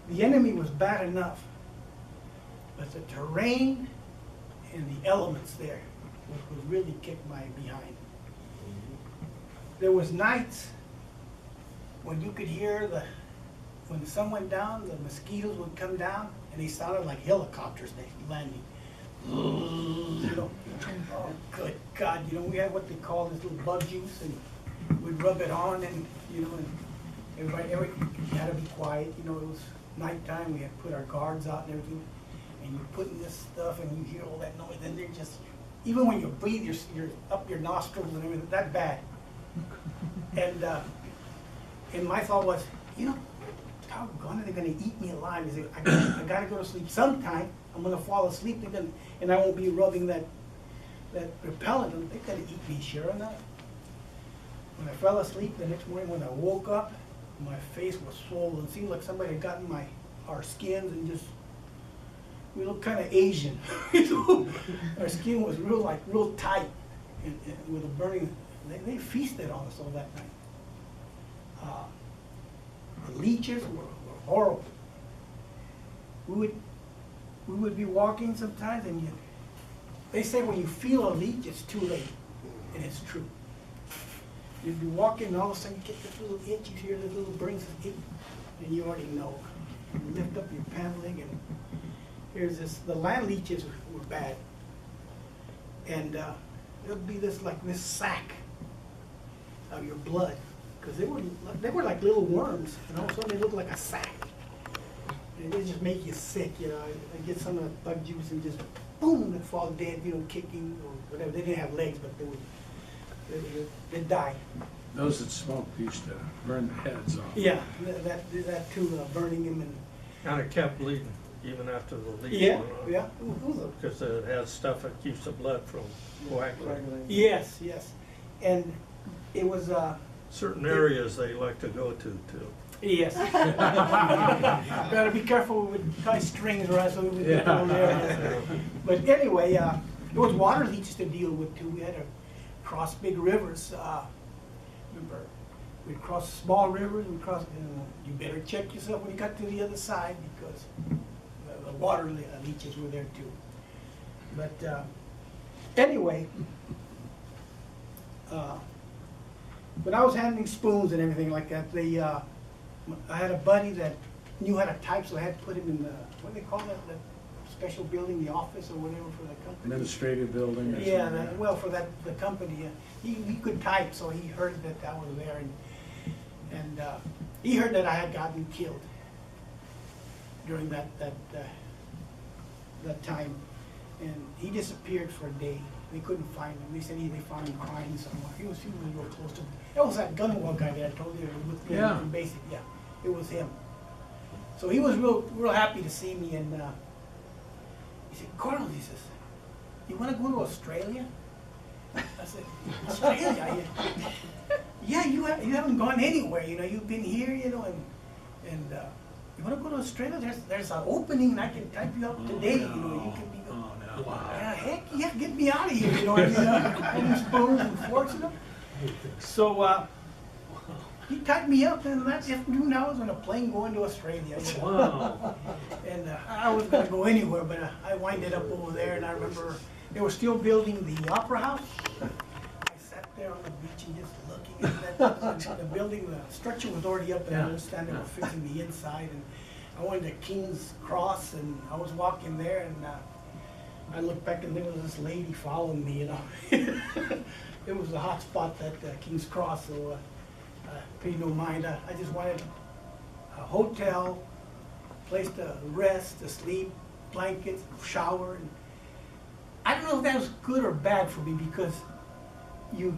the enemy was bad enough, but the terrain and the elements there would really kick my behind. There was nights when you could hear when the sun went down, the mosquitoes would come down, and they sounded like helicopters landing. You know, oh, good God, you know, we had what they call this little bug juice, and we'd rub it on, and, you know, and everybody you had to be quiet, you know, it was nighttime, we had to put our guards out and everything, and you're putting this stuff, and you hear all that noise, and they're just, even when you breathe, you're up your nostrils and everything, that bad. And my thought was, you know, how are they going to eat me alive? Is it, I got to go to sleep sometime. I'm going to fall asleep, and I won't be rubbing that repellent. And they're going to eat me, sure enough. When I fell asleep the next morning, when I woke up, my face was swollen. It seemed like somebody had gotten our skins and just, we looked kind of Asian. Our skin was real tight and with a burning. They feasted on us all that night. The leeches were horrible. We would be walking sometimes, and they say when you feel a leech, it's too late, and it's true. You'd be walking, and all of a sudden you get this little itch, you hear this little burning, and you already know. You lift up your pant leg, and here's this. The land leeches were bad, and it'll be this sack of your blood, because they were like little worms, and all of a sudden they looked like a sack. And it just make you sick, you know. I get some of the bug juice and just boom, they fall dead, you know, kicking or whatever. They didn't have legs, but they'd die. Those that smoked used to burn their heads off. Yeah, that too, burning him and. And it kept bleeding even after the leak Yeah, went on. yeah. Because it has stuff that keeps the blood from coagulating. Yes, yes. And it was, Certain areas they like to go to too. yes. Gotta be careful with tie strings or else we would get Yeah. on there. But anyway, it was water leeches to deal with too. We had to cross big rivers. Remember, we'd cross small rivers, we'd cross, you better check yourself when you got to the other side because the water leeches were there too. But anyway, when I was handling spoons and everything like that, I had a buddy that knew how to type, so I had to put him in the, what do they call that, the special building, the office or whatever for the company. Administrative building or Yeah, something. well, for the company, he could type, so he heard that I was there, and he heard that I had gotten killed during that time, and he disappeared for a day. They couldn't find him. They said they found him crying somewhere. He was real close to. That was that gunwale guy that I told you with me Yeah. in basic. Yeah, it was him. So he was real happy to see me, and he said, "Carl," he says, "you want to go to Australia?" I said, "Australia? Yeah, you haven't gone anywhere. You know, you've been here. You know, and you want to go to Australia? There's an opening, and I can type you up today. You know, you can be." Oh, no. Yeah, heck, yeah, get me out of here, you know what I mean? Having spoons and forks, you know? So, he tied me up, and that afternoon I was on a plane going to Australia. You know? Wow. And I wasn't gonna go anywhere, but I winded up over there, and I remember they were still building the Opera House. I sat there on the beach and just looking at that, the building, the structure was already up, and I understand they were fixing the inside, and I went to King's Cross, and I was walking there, and I looked back and there was this lady following me, you know. It was a hot spot at King's Cross, so I paid no mind. I just wanted a hotel, place to rest, to sleep, blankets, shower. And I don't know if that was good or bad for me because you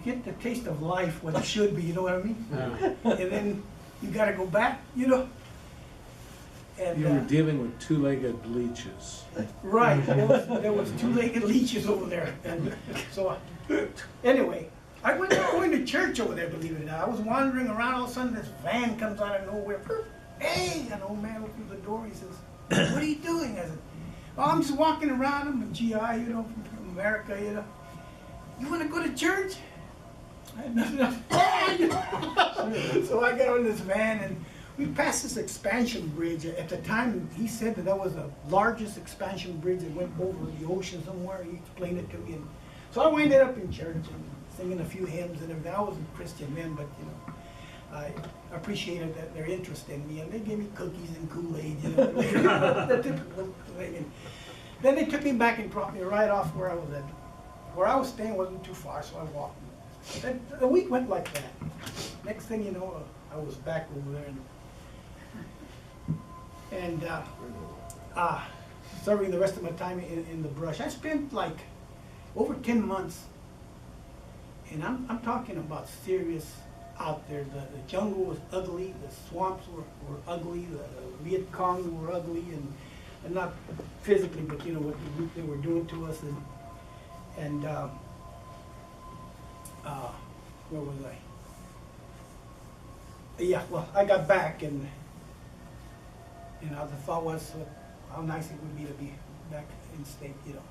get the taste of life what it should be, you know what I mean? Yeah. And then you gotta go back, you know? And, You were dealing with two-legged leeches. right, there was two-legged leeches over there, and so, anyway, I went going to church over there, believe it or not. I was wandering around, all of a sudden this van comes out of nowhere, hey, an old man opened the door, he says, "What are you doing?" I said, "Oh, I'm just walking around, I'm a GI, you know, from America, you know. You wanna go to church?" I had nothing else. So I got on this van and we passed this expansion bridge. At the time, he said that was the largest expansion bridge that went over the ocean somewhere. He explained it to me. And so I wound up in church and singing a few hymns and everything. I wasn't a Christian then, but you know, I appreciated that their interest in me. And they gave me cookies and Kool-Aid, you know, the typical thing. And then they took me back and dropped me right off where I was at. Where I was staying wasn't too far, so I walked. And the week went like that. Next thing you know, I was back over there. And serving the rest of my time in the brush. I spent like over 10 months, and I'm talking about serious out there. The jungle was ugly, the swamps were ugly, the Viet Cong were ugly, and not physically, but you know what they were doing to us. And where was I? Yeah, well, I got back, and you know, the thought was how nice it would be to be back in state, you know.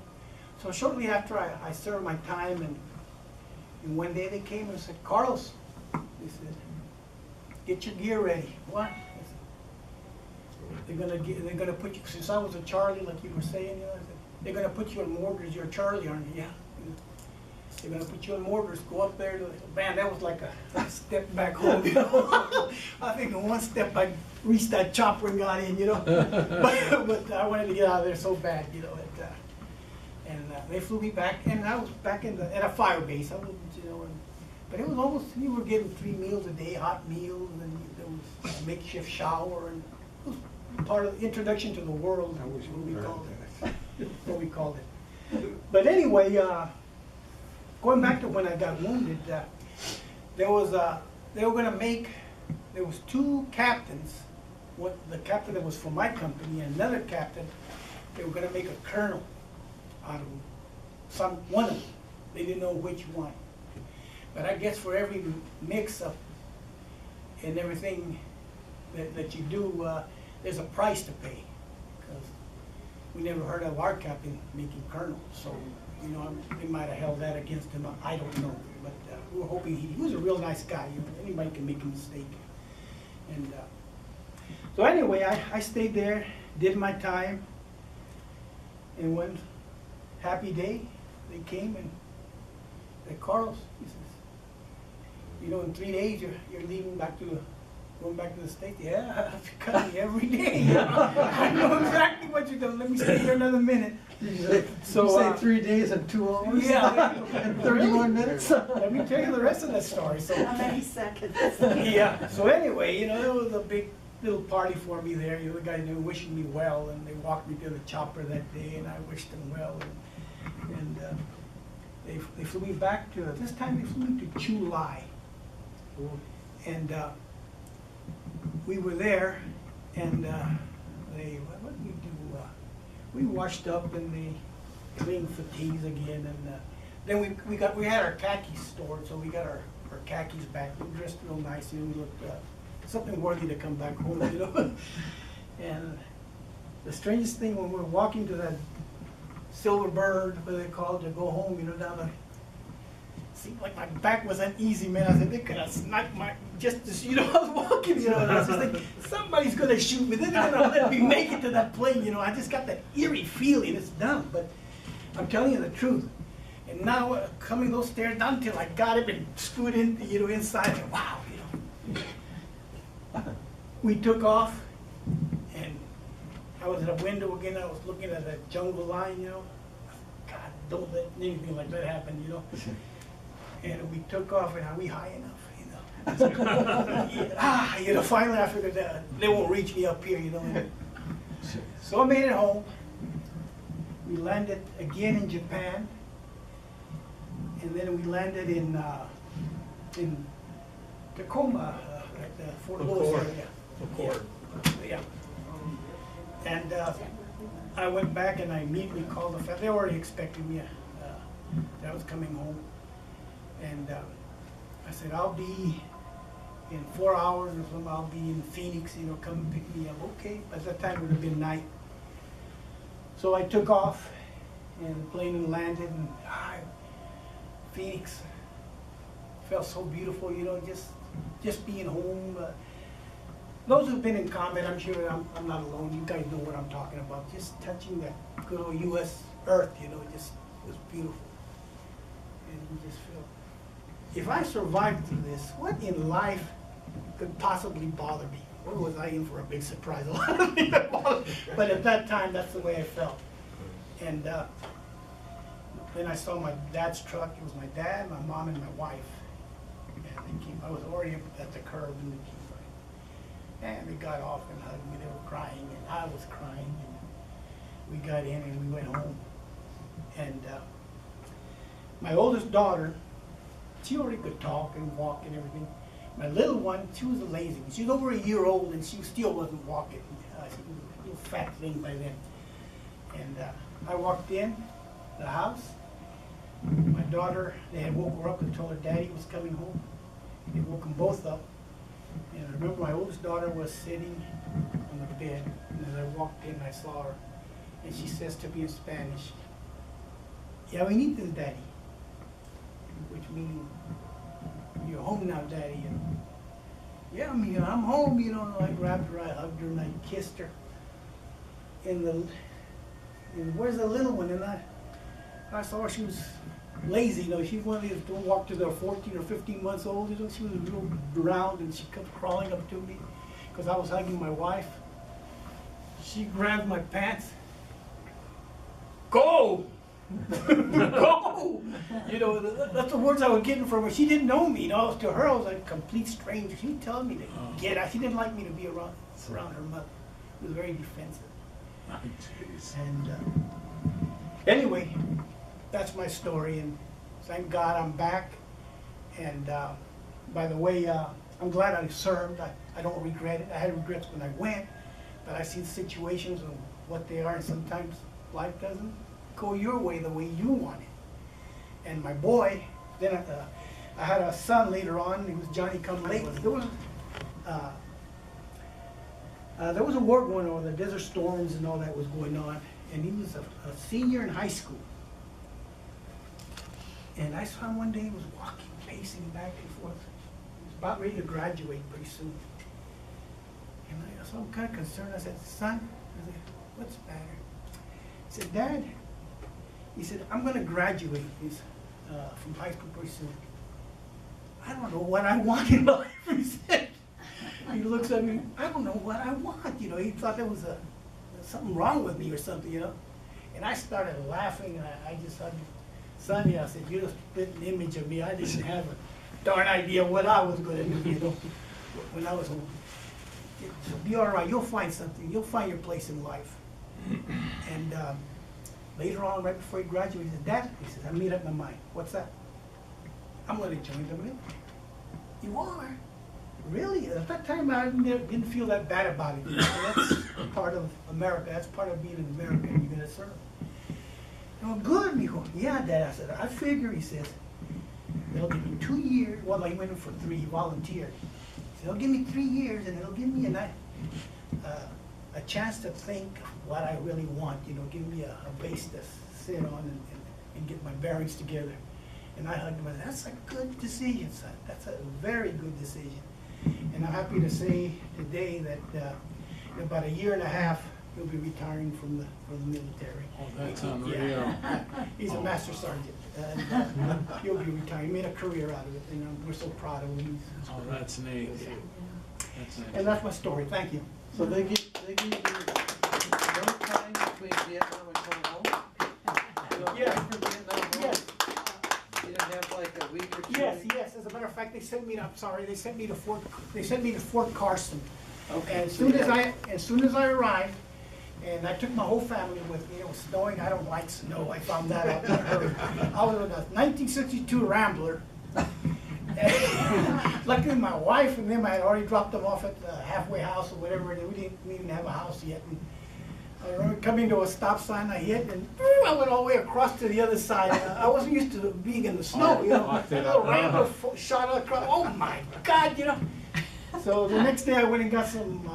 So shortly after I served my time, and one day they came and said, "Carlos," they said, "get your gear ready." What? I said, they're gonna put you, since I was a Charlie, like you were saying, you know, I said, they're gonna put you on mortars. You're a Charlie, aren't you? Yeah. They're gonna put you on mortars, go up there. Man, that was like a step back home, you know. I think in one step I reached that chopper and got in, you know. but I wanted to get out of there so bad, you know. And they flew me back, and I was back at a fire base. I wasn't, you know, but it was almost, you were getting 3 meals a day, hot meals, and there was a makeshift shower, and it was part of Introduction to the World, I wish what we we read called that. it. What we called it. But anyway, going back to when I got wounded, they were gonna make, there was two captains, the captain that was from my company and another captain, they were gonna make a colonel out of one of them. They didn't know which one. But I guess for every mix-up and everything that you do, there's a price to pay. Because we never heard of our captain making colonel, so, you know, they might have held that against him, I don't know. But we were hoping, he was a real nice guy, you know, anybody can make a mistake. And so anyway, I stayed there, did my time, and one happy day, they came and said, Carlos, he says, you know, in 3 days, you're leaving going back to the States. Yeah, I've cut me every day. I know exactly what you're doing. Let me stay here another minute. So, you say 3 days and 2 hours? Yeah. And 31 minutes? Let me tell you the rest of that story. So, How many seconds? yeah. So anyway, you know, there was a big little party for me there. You know, the guys, they were wishing me well, and they walked me to the chopper that day, and I wished them well. And they flew me back to, this time they flew me to Chu Lai. And we were there, and what did we do? We washed up, and they cleaned fatigues again, and then we had our khakis stored, so we got our khakis back. We dressed real nice, you know, we looked something worthy to come back home, you know. And the strangest thing, when we were walking to that Silver Bird, what they call it, to go home, you know, down the, seemed like my back was uneasy, man. I said, they could have sniped my, just as, you know, I was walking, you know, and I was just like, somebody's gonna shoot me. They're not gonna let me make it to that plane, you know. I just got that eerie feeling. It's dumb, but I'm telling you the truth. And now, coming those stairs down until I got it and screwed in, you know, inside, and wow, you know. We took off, and I was at a window again. I was looking at that jungle line, you know. God, don't let anything like that happen, you know. And we took off, and are we high enough, you know? You know, finally I figured that they won't reach me up here, you know. So I made it home. We landed again in Japan, and then we landed in Tacoma, at Fort Lewis area. McCord. Yeah. And I went back and I immediately called the family. They already expected me that I was coming home. And I said, I'll be in 4 hours or something, I'll be in Phoenix, you know, come and pick me up. Okay, at that time it would have been night. So I took off, and the plane landed, and Phoenix felt so beautiful, you know, just being home. Those who've been in combat, I'm sure I'm not alone. You guys know what I'm talking about. Just touching that good old U.S. earth, you know, it was beautiful. And you just feel, if I survived through this, what in life could possibly bother me? Or was I in for a big surprise? A lot of things that bothered me. But at that time, that's the way I felt. And then I saw my dad's truck. It was my dad, my mom, and my wife. And they came. I was already at the curb, and they came. And they got off and hugged me. They were crying, and I was crying. And we got in, and we went home. And my oldest daughter, she already could talk and walk and everything. My little one, she was a lazy one. She was over a year old, and she still wasn't walking. She was a little fat thing by then. And I walked in the house. My daughter, they had woke her up and told her daddy was coming home. They woke them both up. And I remember my oldest daughter was sitting on the bed, and as I walked in, I saw her, and she says to me in Spanish, "Ya venitas, Daddy," which means, "You're home now, Daddy." And, yeah, I mean, I'm home, you know. And I grabbed her, I hugged her, and I kissed her. And where's the little one? And I saw her, she was lazy, you know. She's one of these don't walk till they're 14 or 15 months old, you know. She was real round, and she kept crawling up to me because I was hugging my wife. She grabbed my pants. Go! Go! You know, that's the words I was getting from her. She didn't know me, you know. To her, I was like a complete stranger. She was telling me to get out. She didn't like me to be around her mother. He was very defensive. Oh, jeez. And anyway, that's my story, and thank God I'm back. And by the way, I'm glad I served. I don't regret it. I had regrets when I went, but I see the situations and what they are, and sometimes life doesn't go your way the way you want it. And my boy, then I had a son later on. He was Johnny Come Late. There was a war going on, the Desert Storms and all that was going on, and he was a senior in high school. And I saw him one day, he was walking, pacing back and forth. He was about ready to graduate pretty soon. And I saw him kind of concerned. I said, son, I said, what's the matter? He said, Dad, he said, I'm gonna graduate from high school pretty soon. I don't know what I want in life, he said. He looks at me, I don't know what I want, you know. He thought there was something wrong with me or something, you know. And I started laughing, and I just said, Sonny, I said, you're a spitting image of me. I didn't have a darn idea what I was gonna do, you know, when I was home. Be all right, you'll find something, you'll find your place in life. And later on, right before he graduated, he said, Dad, he said, I made up my mind. What's that? I'm gonna join the military. You are? Really? At that time, I didn't feel that bad about it. You know, that's part of America. That's part of being an American. You're gonna serve. Oh, good, mijo. Yeah, Dad. I said, I figure, he says, they'll give me 2 years. Well, he went in for 3. He volunteered. He said, they'll give me 3 years, and it'll give me a chance to think what I really want. You know, give me a base to sit on and get my bearings together. And I hugged him and said, that's a good decision, son. That's a very good decision. And I'm happy to say today that in about 1.5 years, he'll be retiring from the military. Oh, that's unreal. Yeah. He's a master sergeant, and he'll be retiring. He made a career out of it, and we're so proud of him. Oh, that's neat. That's neat. And that's my story. Thank you. So they give you no time between Vietnam and coming home? You know, Yeah. from Vietnam home? Yes. You didn't have like a week or two? Yes. As a matter of fact, they sent me to Fort Carson. Okay. And as so soon as I arrived, and I took my whole family with me. It was snowing. I don't like snow. I found that out in a hurry. I was in a 1962 Rambler. Luckily, my wife and them, I had already dropped them off at the halfway house or whatever, and we didn't have a house yet. And I remember coming to a stop sign, I hit, and I went all the way across to the other side. I wasn't used to being in the snow, you know. That little Rambler shot across. Oh my God, you know. So the next day, I went and got some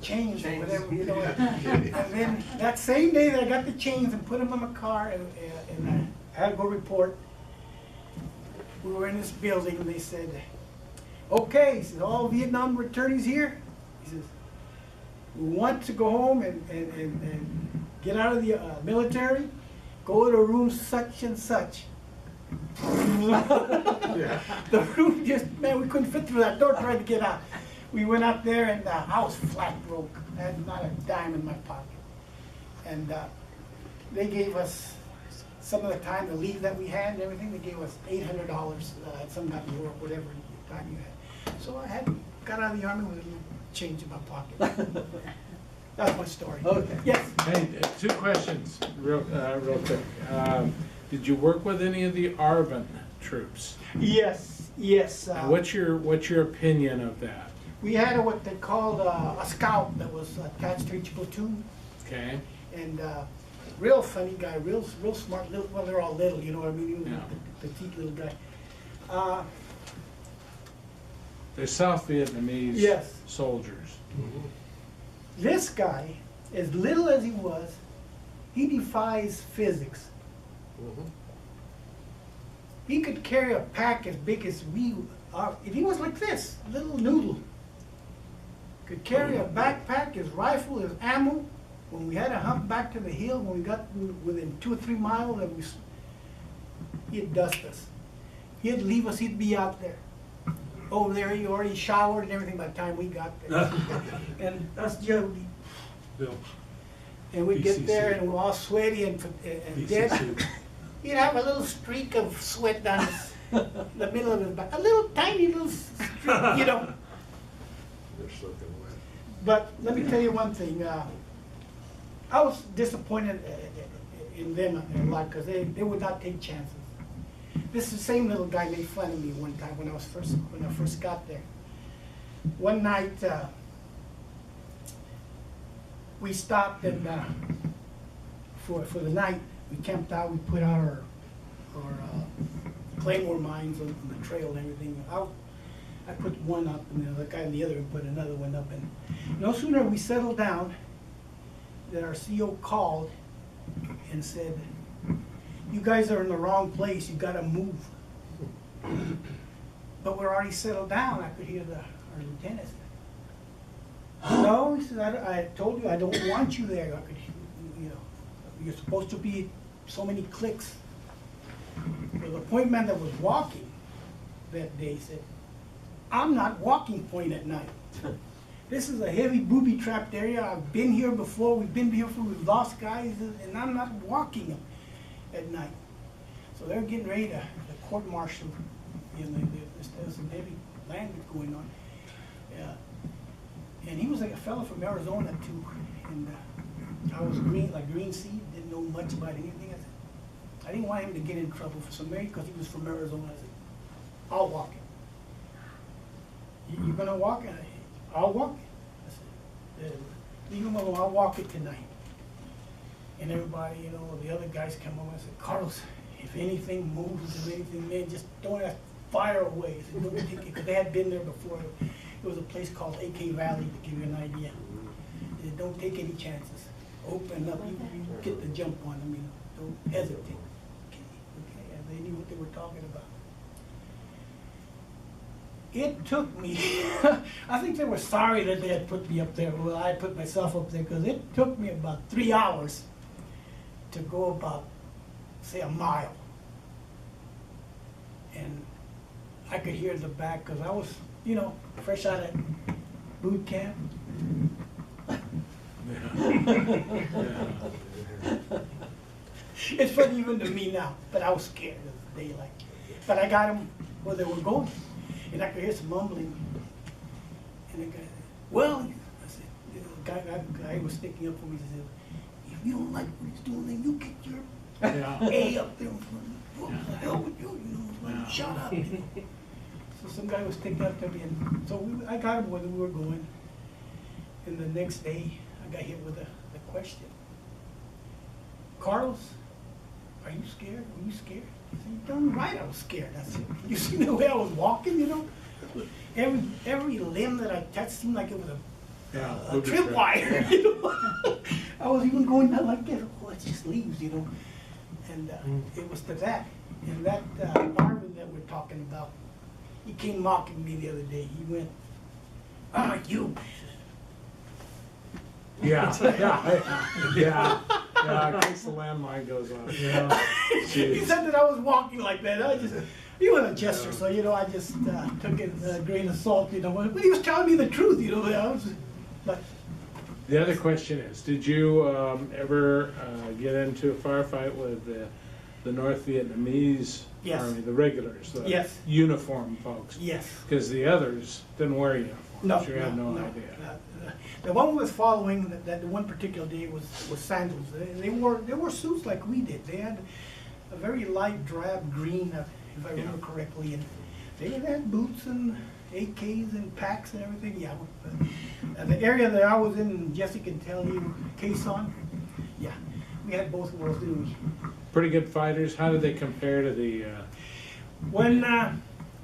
chains or whatever, you know. And then that same day that I got the chains and put them in my car, and I had to go report. We were in this building, and they said, okay, he said, all Vietnam returnees here. He says, we want to go home and get out of the military, go to room such and such. The room just, man, we couldn't fit through that door trying to get out. We went out there, and I was flat broke. I had not a dime in my pocket. And they gave us some of the time, the leave that we had and everything. They gave us $800 at some time you work, whatever time you had. So I got out of the Army with a little change in my pocket. That's my story. Okay. Yes. Hey, 2 questions, real quick. Did you work with any of the ARVN troops? Yes. And what's your opinion of that? We had what they called a scout that was attached to each platoon. Okay. And real funny guy, real smart. Little, well, they're all little, you know what I mean? He was Yeah. a petite little guy. They're South Vietnamese Yes. soldiers. This guy, as little as he was, he defies physics. He could carry a pack as big as we are. If he was like this, little noodle, could carry a backpack, his rifle, his ammo. When we had to hump back to the hill, when we got within 2 or 3 miles, and he'd dust us. He'd leave us, he'd be out there. Over there, he already showered and everything by the time we got there. And us Jody. Bill, And we'd get there BCC. and we're all sweaty and dead. BCC. He'd have a little streak of sweat down the middle of his back. A little tiny little streak, you know. They're soaking wet. But let me tell you one thing, I was disappointed in them a lot, because they would not take chances. This is the same little guy made fun of me one time when I first got there. One night, we stopped and, for the night, we camped out, we put out our claymore mines on the trail and everything. I put one up, and the other guy on the other put another one up, and no sooner we settled down than our CO called and said, "You guys are in the wrong place, you gotta move." But we're already settled down. I could hear our lieutenant say, "No," he said, I told you I don't want you there. I could, you're supposed to be so many clicks." So the point man that was walking that day said, "I'm not walking point at night. This is a heavy booby-trapped area. I've been here before. We've been here before. We've lost guys, and I'm not walking them at night." So they're getting ready to court-martial. There's some heavy language going on. Yeah. And he was like a fellow from Arizona too. And I was green seed, didn't know much about anything. I didn't want him to get in trouble for some reason because he was from Arizona. I said, "I'll walk it." "You're gonna walk it?" "I'll walk it." I said, "Leave him alone, I'll walk it tonight." And everybody, the other guys come over and said, "Carlos, if anything moves or anything, man, just don't have fire away." I said, "Don't take it," because they had been there before. It was a place called AK Valley, to give you an idea. They said, "Don't take any chances. Open up, you get the jump on them, don't hesitate." Okay, and they knew what they were talking about. It took me, I think they were sorry that they had put me up there. Well, I put myself up there, because it took me about 3 hours to go about, say, a mile. And I could hear the back, because I was, fresh out of boot camp. It's funny even to me now, but I was scared of the daylight. But I got them where they were going, and I could hear some mumbling. And the guy said, "Well," I said, the guy was sticking up for me. He said, "If you don't like what he's doing, then you get your A up there in front of me. What the hell with you? Shut up." So some guy was sticking up to me, and so I got him where we were going. And the next day, I got hit with the question. "Carlos, are you scared? Were you scared?" He said, "You're darn right I was scared." I said, "You see the way I was walking, Every limb that I touched seemed like it was a tripwire, I was even going down like this. "Oh, it's just leaves, And it was to that. And that Marvin that we're talking about, he came mocking me the other day. He went, "You." Yeah, in case the landmine goes on. He said that I was walking like that. He was a jester, so I just took it a grain of salt, But he was telling me the truth, But The other question is, did you ever get into a firefight with the North Vietnamese Yes. army, the regulars, the Yes. uniform folks? yes. Because the others didn't wear uniforms. No, You had no idea. The one we was following that one particular day was sandals. They wore suits like we did. They had a very light drab green, if I remember correctly, and they had boots and AKs and packs and everything. Yeah, the area that I was in, Jesse can tell you, Quezon. Yeah, we had both worlds, didn't we? Pretty good fighters. How did they compare to the?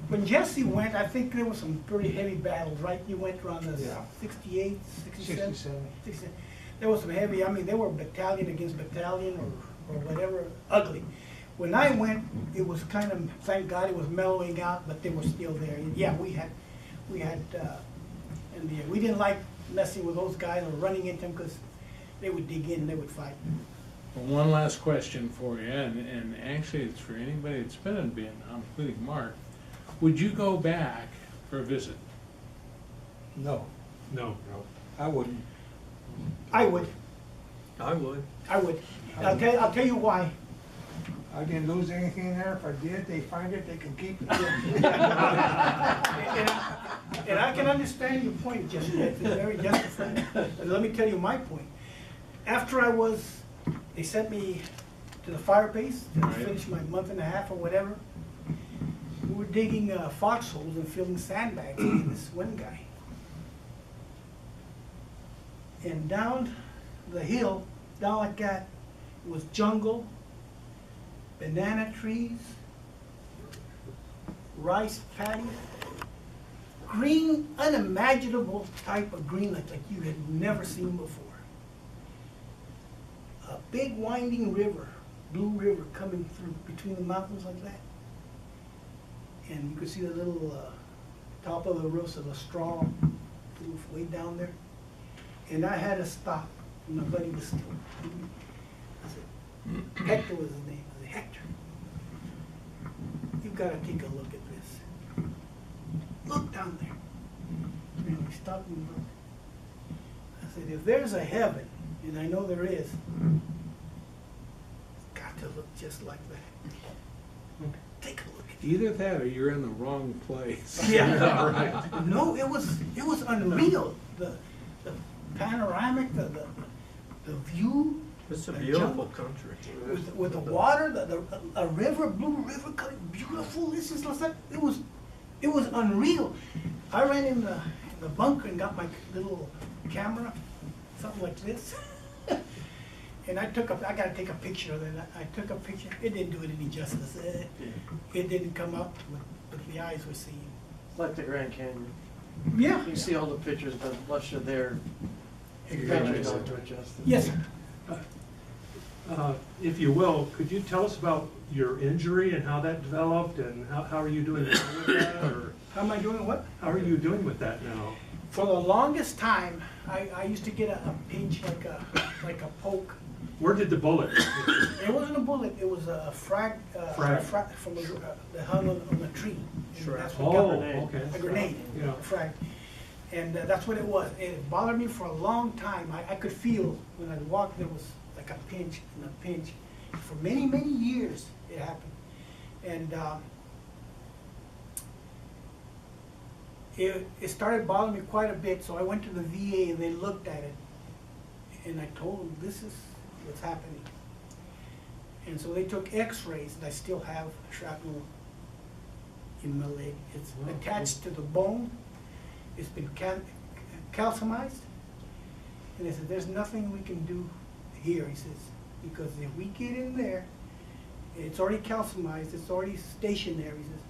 When Jesse went, I think there were some pretty heavy battles, right? You went around the 68, 67? 67. There was some heavy, they were battalion against battalion or whatever, ugly. When I went, it was kind of, thank God it was mellowing out, but they were still there. And yeah, we didn't like messing with those guys or running into them because they would dig in and they would fight. Well, one last question for you, and actually it's for anybody that's been in Vietnam, including Mark. Would you go back for a visit? No, No. I wouldn't. I would. I would. I would. I'll tell you why. I didn't lose anything there. If I did, they find it, they can keep it. And I can understand your point, Jesse, it's very justified. But let me tell you my point. After they sent me to the fire base to Right. finish my month and a half or whatever. We were digging foxholes and filling sandbags with this one guy. And down the hill, down like that, was jungle, banana trees, rice paddies, green, unimaginable type of green like you had never seen before. A big winding river, blue river coming through between the mountains like that. And you could see the little top of the roofs of the straw roof way down there. And I had to stop. And my buddy was still. I said, Hector was his name. I said, Hector, you gotta take a look at this. Look down there. And we stopped and looked. I said, if there's a heaven, and I know there is, it's got to look just like that. Take a look at it. Either that or you're in the wrong place. Yeah. Right. No, it was unreal. The panoramic, the view. It's a The beautiful jungle. country. With the water, a river, blue river, beautiful. This is like it was unreal. I ran in the bunker and got my little camera, something like this, and I gotta take a picture of it. I took a picture. It didn't do it any justice. It didn't come up with the eyes were seeing. Like the Grand Canyon. Yeah. You see all the pictures, but unless you're there, the Exactly. pictures don't do it justice. Yes, sir. If you will, could you tell us about your injury and how that developed, and how are you doing now with that, or How am I doing? What? how are you doing with that now? For the longest time, I used to get a pinch like a poke. Where did the bullet? It wasn't a bullet. It was a frag. Frag. From that hung on the tree. And Sure. that's what got Oh, me. okay. A grenade. Yeah. A frag. And that's what it was. It bothered me for a long time. I could feel when I walked there was like a pinch and a pinch. For many, many years it happened. And it started bothering me quite a bit, so I went to the VA and they looked at it. And I told them, this is what's happening. And so they took x-rays, and I still have shrapnel in my leg. It's attached to the bone. It's been calciumized. And they said, there's nothing we can do here, he says, because if we get in there, it's already calciumized, it's already stationary. He says,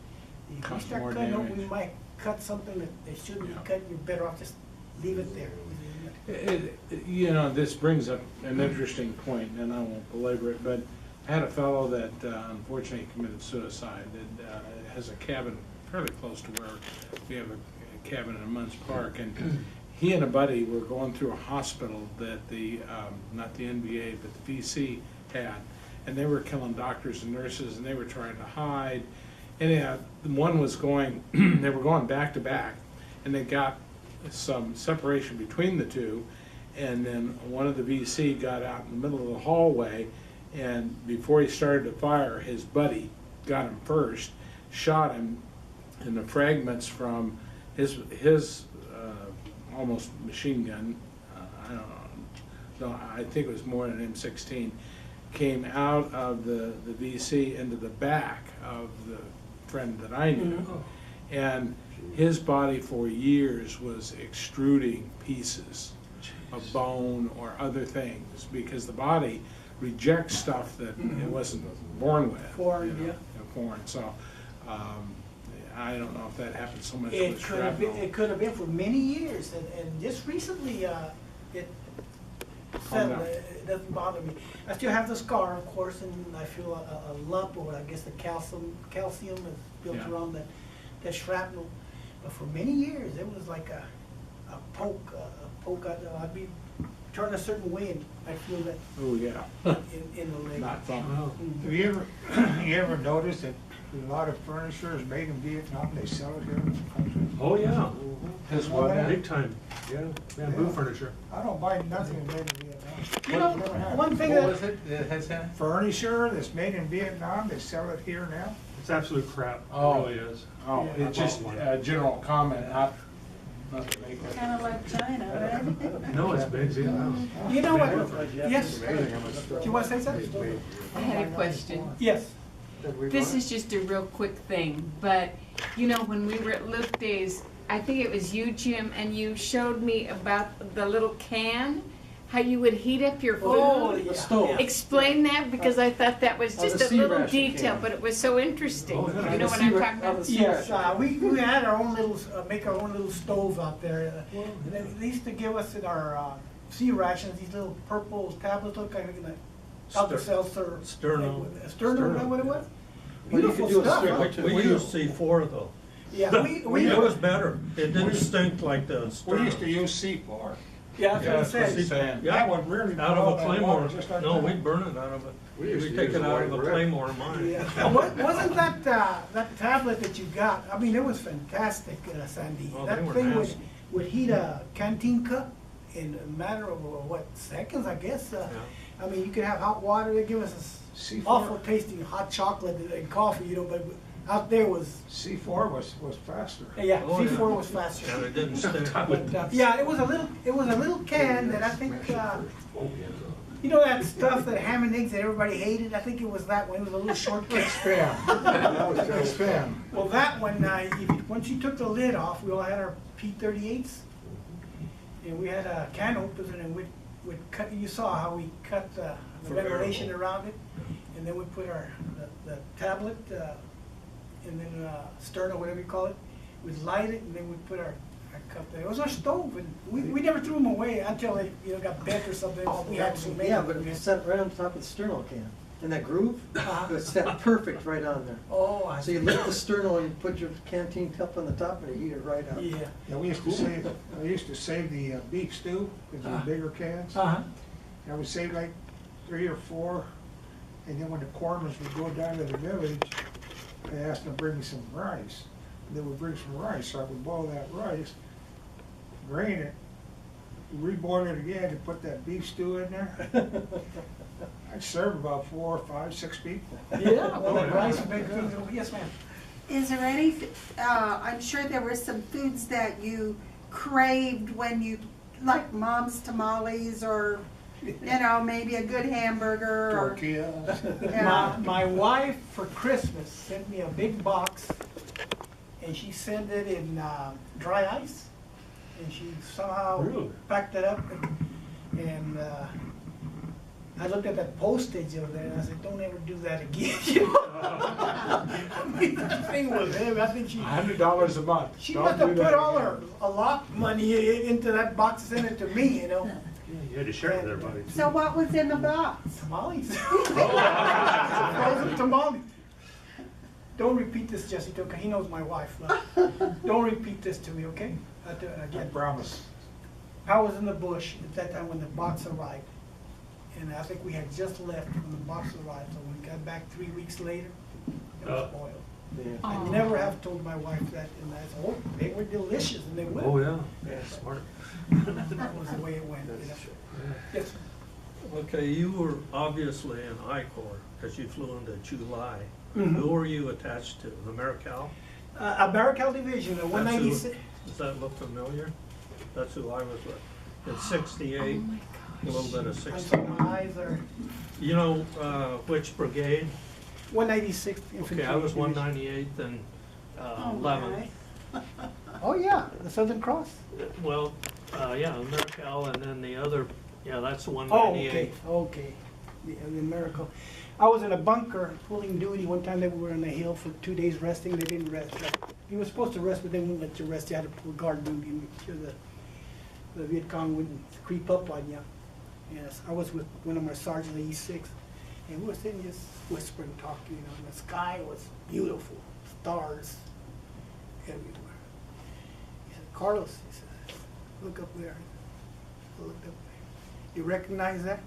if we Cause start more cutting up, we damage. might cut something that they shouldn't Yeah. be cut. You're better off just leave it there. You know, this brings up an interesting point, and I won't belabor it, but I had a fellow that unfortunately committed suicide that has a cabin fairly close to where we have a cabin in Munns Park, and he and a buddy were going through a hospital that the, not the NBA, but the VC had, and they were killing doctors and nurses, and they were trying to hide. And one was going, they were going back to back, and they got some separation between the two, and then one of the VC got out in the middle of the hallway, and before he started to fire, his buddy got him first, shot him, and the fragments from his almost machine gun, I don't know, no, I think it was more than an M16, came out of the VC into the back of the friend that I knew. Mm-hmm. And his body for years was extruding pieces of bone or other things, because the body rejects stuff that it wasn't born with. Foreign, yeah. Foreign, so, I don't know if that happens so much It with could have been, shrapnel. it could have been for many years, and just recently, it settled, down. it doesn't bother me. I still have the scar, of course, and I feel a lump, or I guess the calcium is built Yeah. around that shrapnel. But for many years, it was like a poke, I'd be turned a certain way, and I feel that Oh, yeah. in the leg. Not fun. Wow. Mhm. Have you ever noticed that a lot of furniture is made in Vietnam, they sell it here in the country? Oh, yeah, His what now? big time. Yeah, bamboo furniture. I don't buy nothing made in Vietnam. You know, Never have. one thing What that, was it that has that? Furniture that's made in Vietnam, they sell it here now. It's absolute crap. It Oh. really is. Oh, Yeah. it's just a general comment, not to make it. Kind of like China, right? No, it's big, yeah. you know what, Bamboo. yes, Amazing how much do you want to say something? I had a question. Yes. This is just a real quick thing, but you know, when we were at Luke Days, I think it was you, Jim, and you showed me about the little can, how you would heat up your Oh, food. yeah, stove. yeah. Explain that, because I thought that was the just a sea little ration detail, can. but it was so interesting. Oh, yeah. You know what Sea I'm ra- talking out about? of the sea Yes, ration. we had our own little, make our own little stove out there. They used to give us in our sea rations, these little purple tablets, look like Alka-Seltzer. Sterno. Sterno, is that what it was? Well, you Beautiful could do a stuff. Sterno. huh? We used C4 though. Yeah, It was better. It didn't stink like the We used Sterno. to use C4. yeah, that's what Yeah, it that's what says. he's saying. That would really. Out blow of a that Claymore. water just like No, that. we'd burn it out of it. We used We'd to take use it a out white of the brick. Claymore of mine. Yeah. Wasn't that tablet that you got, I mean, it was fantastic, Sandy. Oh, they That were thing nasty. would heat a canteen cup in a matter of, what, seconds, I guess? I mean, you could have hot water, they give us this C4. awful tasting hot chocolate and coffee, you know, but out there was, C4 was faster. yeah, Oh, yeah. C4 was faster. And it didn't stink. But, yeah, it was a little can that I think, you know that stuff, that ham and eggs that everybody hated? I think it was that one, it was a little short can. Spam. That was just spam. Well, that one, once you took the lid off, we all had our P-38s. And we had a can opener and we'd cut, you saw how we cut the ventilation around it. And then we put the tablet, and then Sterno, whatever you call it. We'd light it and then we'd put our cup there. It was our stove and we never threw them away until they, got bent or something. We had so many. Yeah, but it was set right on top of the sterno can. In that groove, Uh-huh. it was set perfect right on there. Oh, I So you see. lift the sterno and put your canteen cup on the top and it heat it right up. Yeah. Yeah, we used to save the beef stew, because they're bigger cans. Uh-huh. And we saved like 3 or 4, and then when the corpsmen would go down to the village, I asked them to bring me some rice. They would bring some rice, so I would boil that rice, drain it, reboil it again, and put that beef stew in there. I'd serve about 4, 5, 6 people. Yeah, well, the rice would make things, yes, ma'am. Is there any, I'm sure there were some foods that you craved when you, like mom's tamales or, maybe a good hamburger or. Tortillas. Yeah. My wife for Christmas sent me a big box, and she sent it in dry ice, and she somehow Really? packed it up, and I looked at that postage over there, and I said, don't ever do that again. I mean, that thing was heavy. I think $100 a month. she Don't must have do put that all again. her allot money into that box and sent it to me, Yeah, you had to share it with everybody. So what was in the box? Tamales. Frozen tamales. Don't repeat this, Jesse, okay? He knows my wife. Don't repeat this to me, okay? I Again, promise. I was in the bush at that time when the box arrived. And I think we had just left when the box arrived. So when we got back 3 weeks later, it was spoiled. Yeah. I Aw. never have told my wife that, and I said, oh, they were delicious, and they Oh, were. yeah, smart. That was the way it went. Yes. Okay, you were obviously in I-Corps because you flew into July. Mhm. Who were you attached to? The Americal? A Barracal Division, a That's 196. Does that look familiar? That's who I was with. In Oh '68, my a little bit of I'm sorry, '69. my eyes are You know which brigade? 196 infantry. Okay, I was division. 198th and Oh, 11th. my. Oh, yeah, the Southern Cross. Well, yeah, Americal, and then the other, yeah, that's the Oh, okay, 198. okay. The miracle. I was in a bunker pulling duty one time that we were on the hill for 2 days resting. They didn't rest. You were supposed to rest, but they wouldn't let you rest. You had to pull guard duty and make sure the Viet Cong wouldn't creep up on you. Yes, I was with one of my sergeants, the E6, and we were sitting just whispering, talking, and the sky was beautiful, stars everywhere. He said, Carlos, he said, look up there. I looked up there. You recognize that?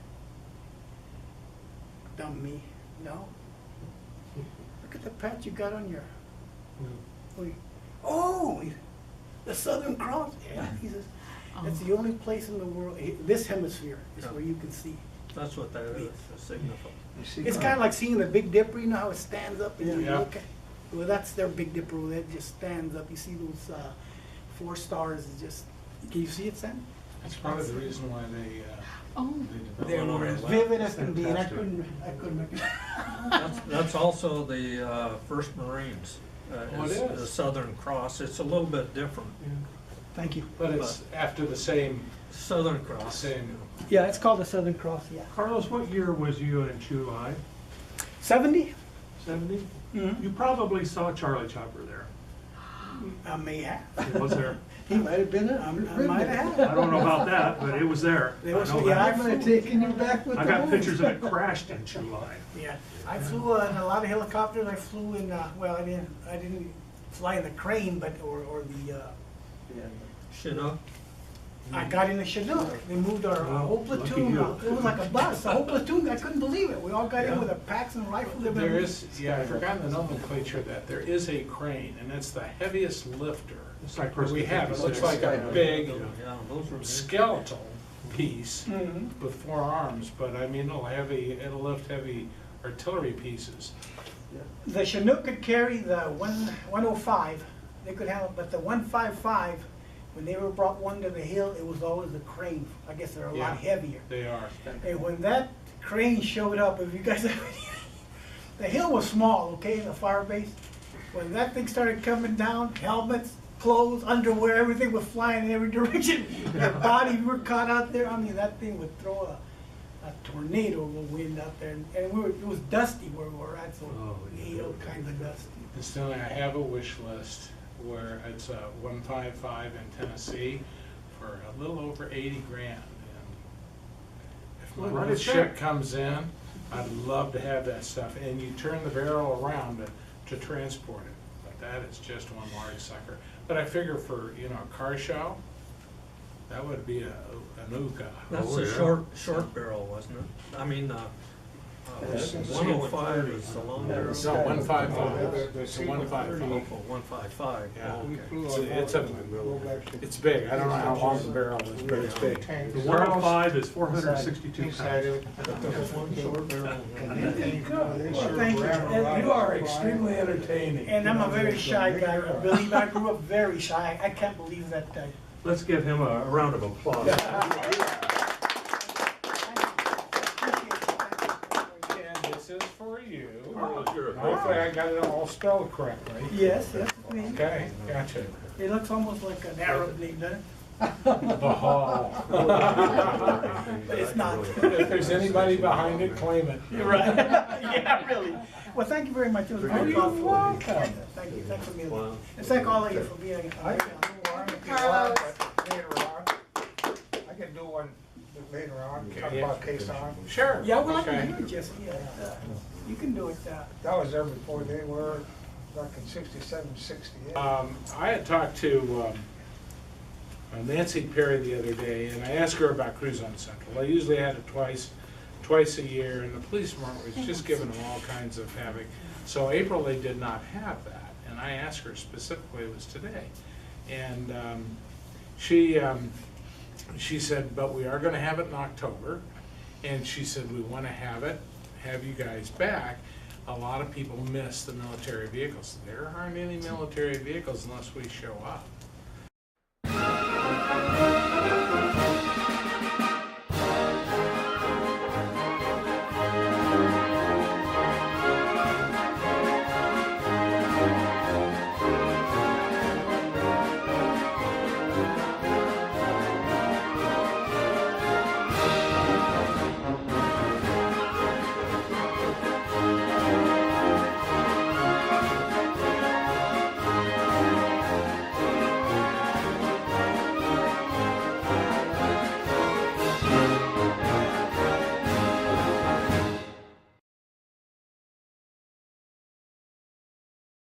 Dumb me. No. Look at the patch you got on your. Oh, the Southern Cross. Yeah. He says, It's the only place in the world, this hemisphere is where you can see. That's what that is, a signify. You see It's that? kind of like seeing the Big Dipper, you know how it stands up and you Yeah. look at, well, that's their Big Dipper, where it just stands up. You see those 4 stars, it's just, can you see it, Sam? That's part of the reason why they Oh, They one on were the as left. vivid as can be, and I Fantastic. couldn't make it. That's also the First Marines. Oh, it is? The Southern Cross. It's a little bit different. Thank you. but it's after the same Southern Cross. same. Yeah, it's called the Southern Cross, yeah. Carlos, what year was you in Chuhai? 70? 70? Mhm. You probably saw Charlie Chopper there. I may have. He was there. He might have been I might have. I don't know about that, but it was there. It was- I know yeah, that. I might have taken you back with the I got movie. pictures of it crashed in Chuhai. Yeah, I flew in a lot of helicopters. I flew in, well, I didn't fly in the crane, but, or the, Chinook. I got in a Chinook. They moved our whole Lucky platoon. you. It was like a bus, the whole platoon. I couldn't believe it. We all got in Yeah. with our packs and rifles. They There were- is, yeah, I forgot the nomenclature of that. There is a crane, and it's the heaviest lifter It's like that we have. It looks like a Yeah. big Yeah, those were. skeletal piece Mhm. with 4 arms, but I mean, it'll lift heavy artillery pieces. The Chinook could carry the 105. They could have, but the 155, when they were brought one to the hill, it was always a crane. I guess they're a Yeah. lot heavier. They are. And when that crane showed up, if you guys, the hill was small, okay, the fire base. When that thing started coming down, helmets, clothes, underwear, everything was flying in every direction. Their bodies were caught out there. I mean, that thing would throw a tornado of wind out there. And it was dusty where we were at, so Oh, we ate all kinds of dust. Instead, I have a wish list where it's a 155 in Tennessee for a little over 80 grand. And if my Well, little right, it's ship there. comes in, I'd love to have that stuff. And you turn the barrel around to transport it. But that is just one large sucker. But I figure for, a car show, that would be an Uka. That's Oh, a yeah. short barrel, wasn't it? I mean, That's 105 is the long barrel. No, 155. The It's a 155. Oh, 155. Yeah. Oh, We okay. flew It's on a- go back to- It's big. I don't know how long the barrel is, but it's big. Tanks. The 105 is 462 Inside pounds. it, but there was one short barrel. And they sure Thank you. ran And around You are flying. extremely entertaining. And I'm a very shy guy. Believe me, I grew up very shy. I can't believe that. Let's give him a round of applause. And this is for you. Oh, sure. Hopefully I got it all spelled correctly. Yes, yes, me. Okay, gotcha. It looks almost like an Arab name, doesn't it? Bahal. But it's not. If there's anybody behind it, claim it. You're right. Yeah, really. Well, thank you very much. It was very You're thoughtful. welcome. Thank you. Thanks for being Wow. And thank all of you for being. I can do one if you Carlos. want, but later on. I can do one later on, talk Okay. about case on. Sure. Yeah, well, I Okay. can hear it, Jesse. Yeah, you can do it. That was there before they were, like in 67, 68. I had talked to Nancy Perry the other day, and I asked her about Cruise on Central. I usually had it twice a year, and the police department was just giving them all kinds of havoc. So April, they did not have that, and I asked her specifically, it was today. And she said, but we are gonna have it in October, and she said, we wanna have you guys back. A lot of people miss the military vehicles. There aren't any military vehicles unless we show up.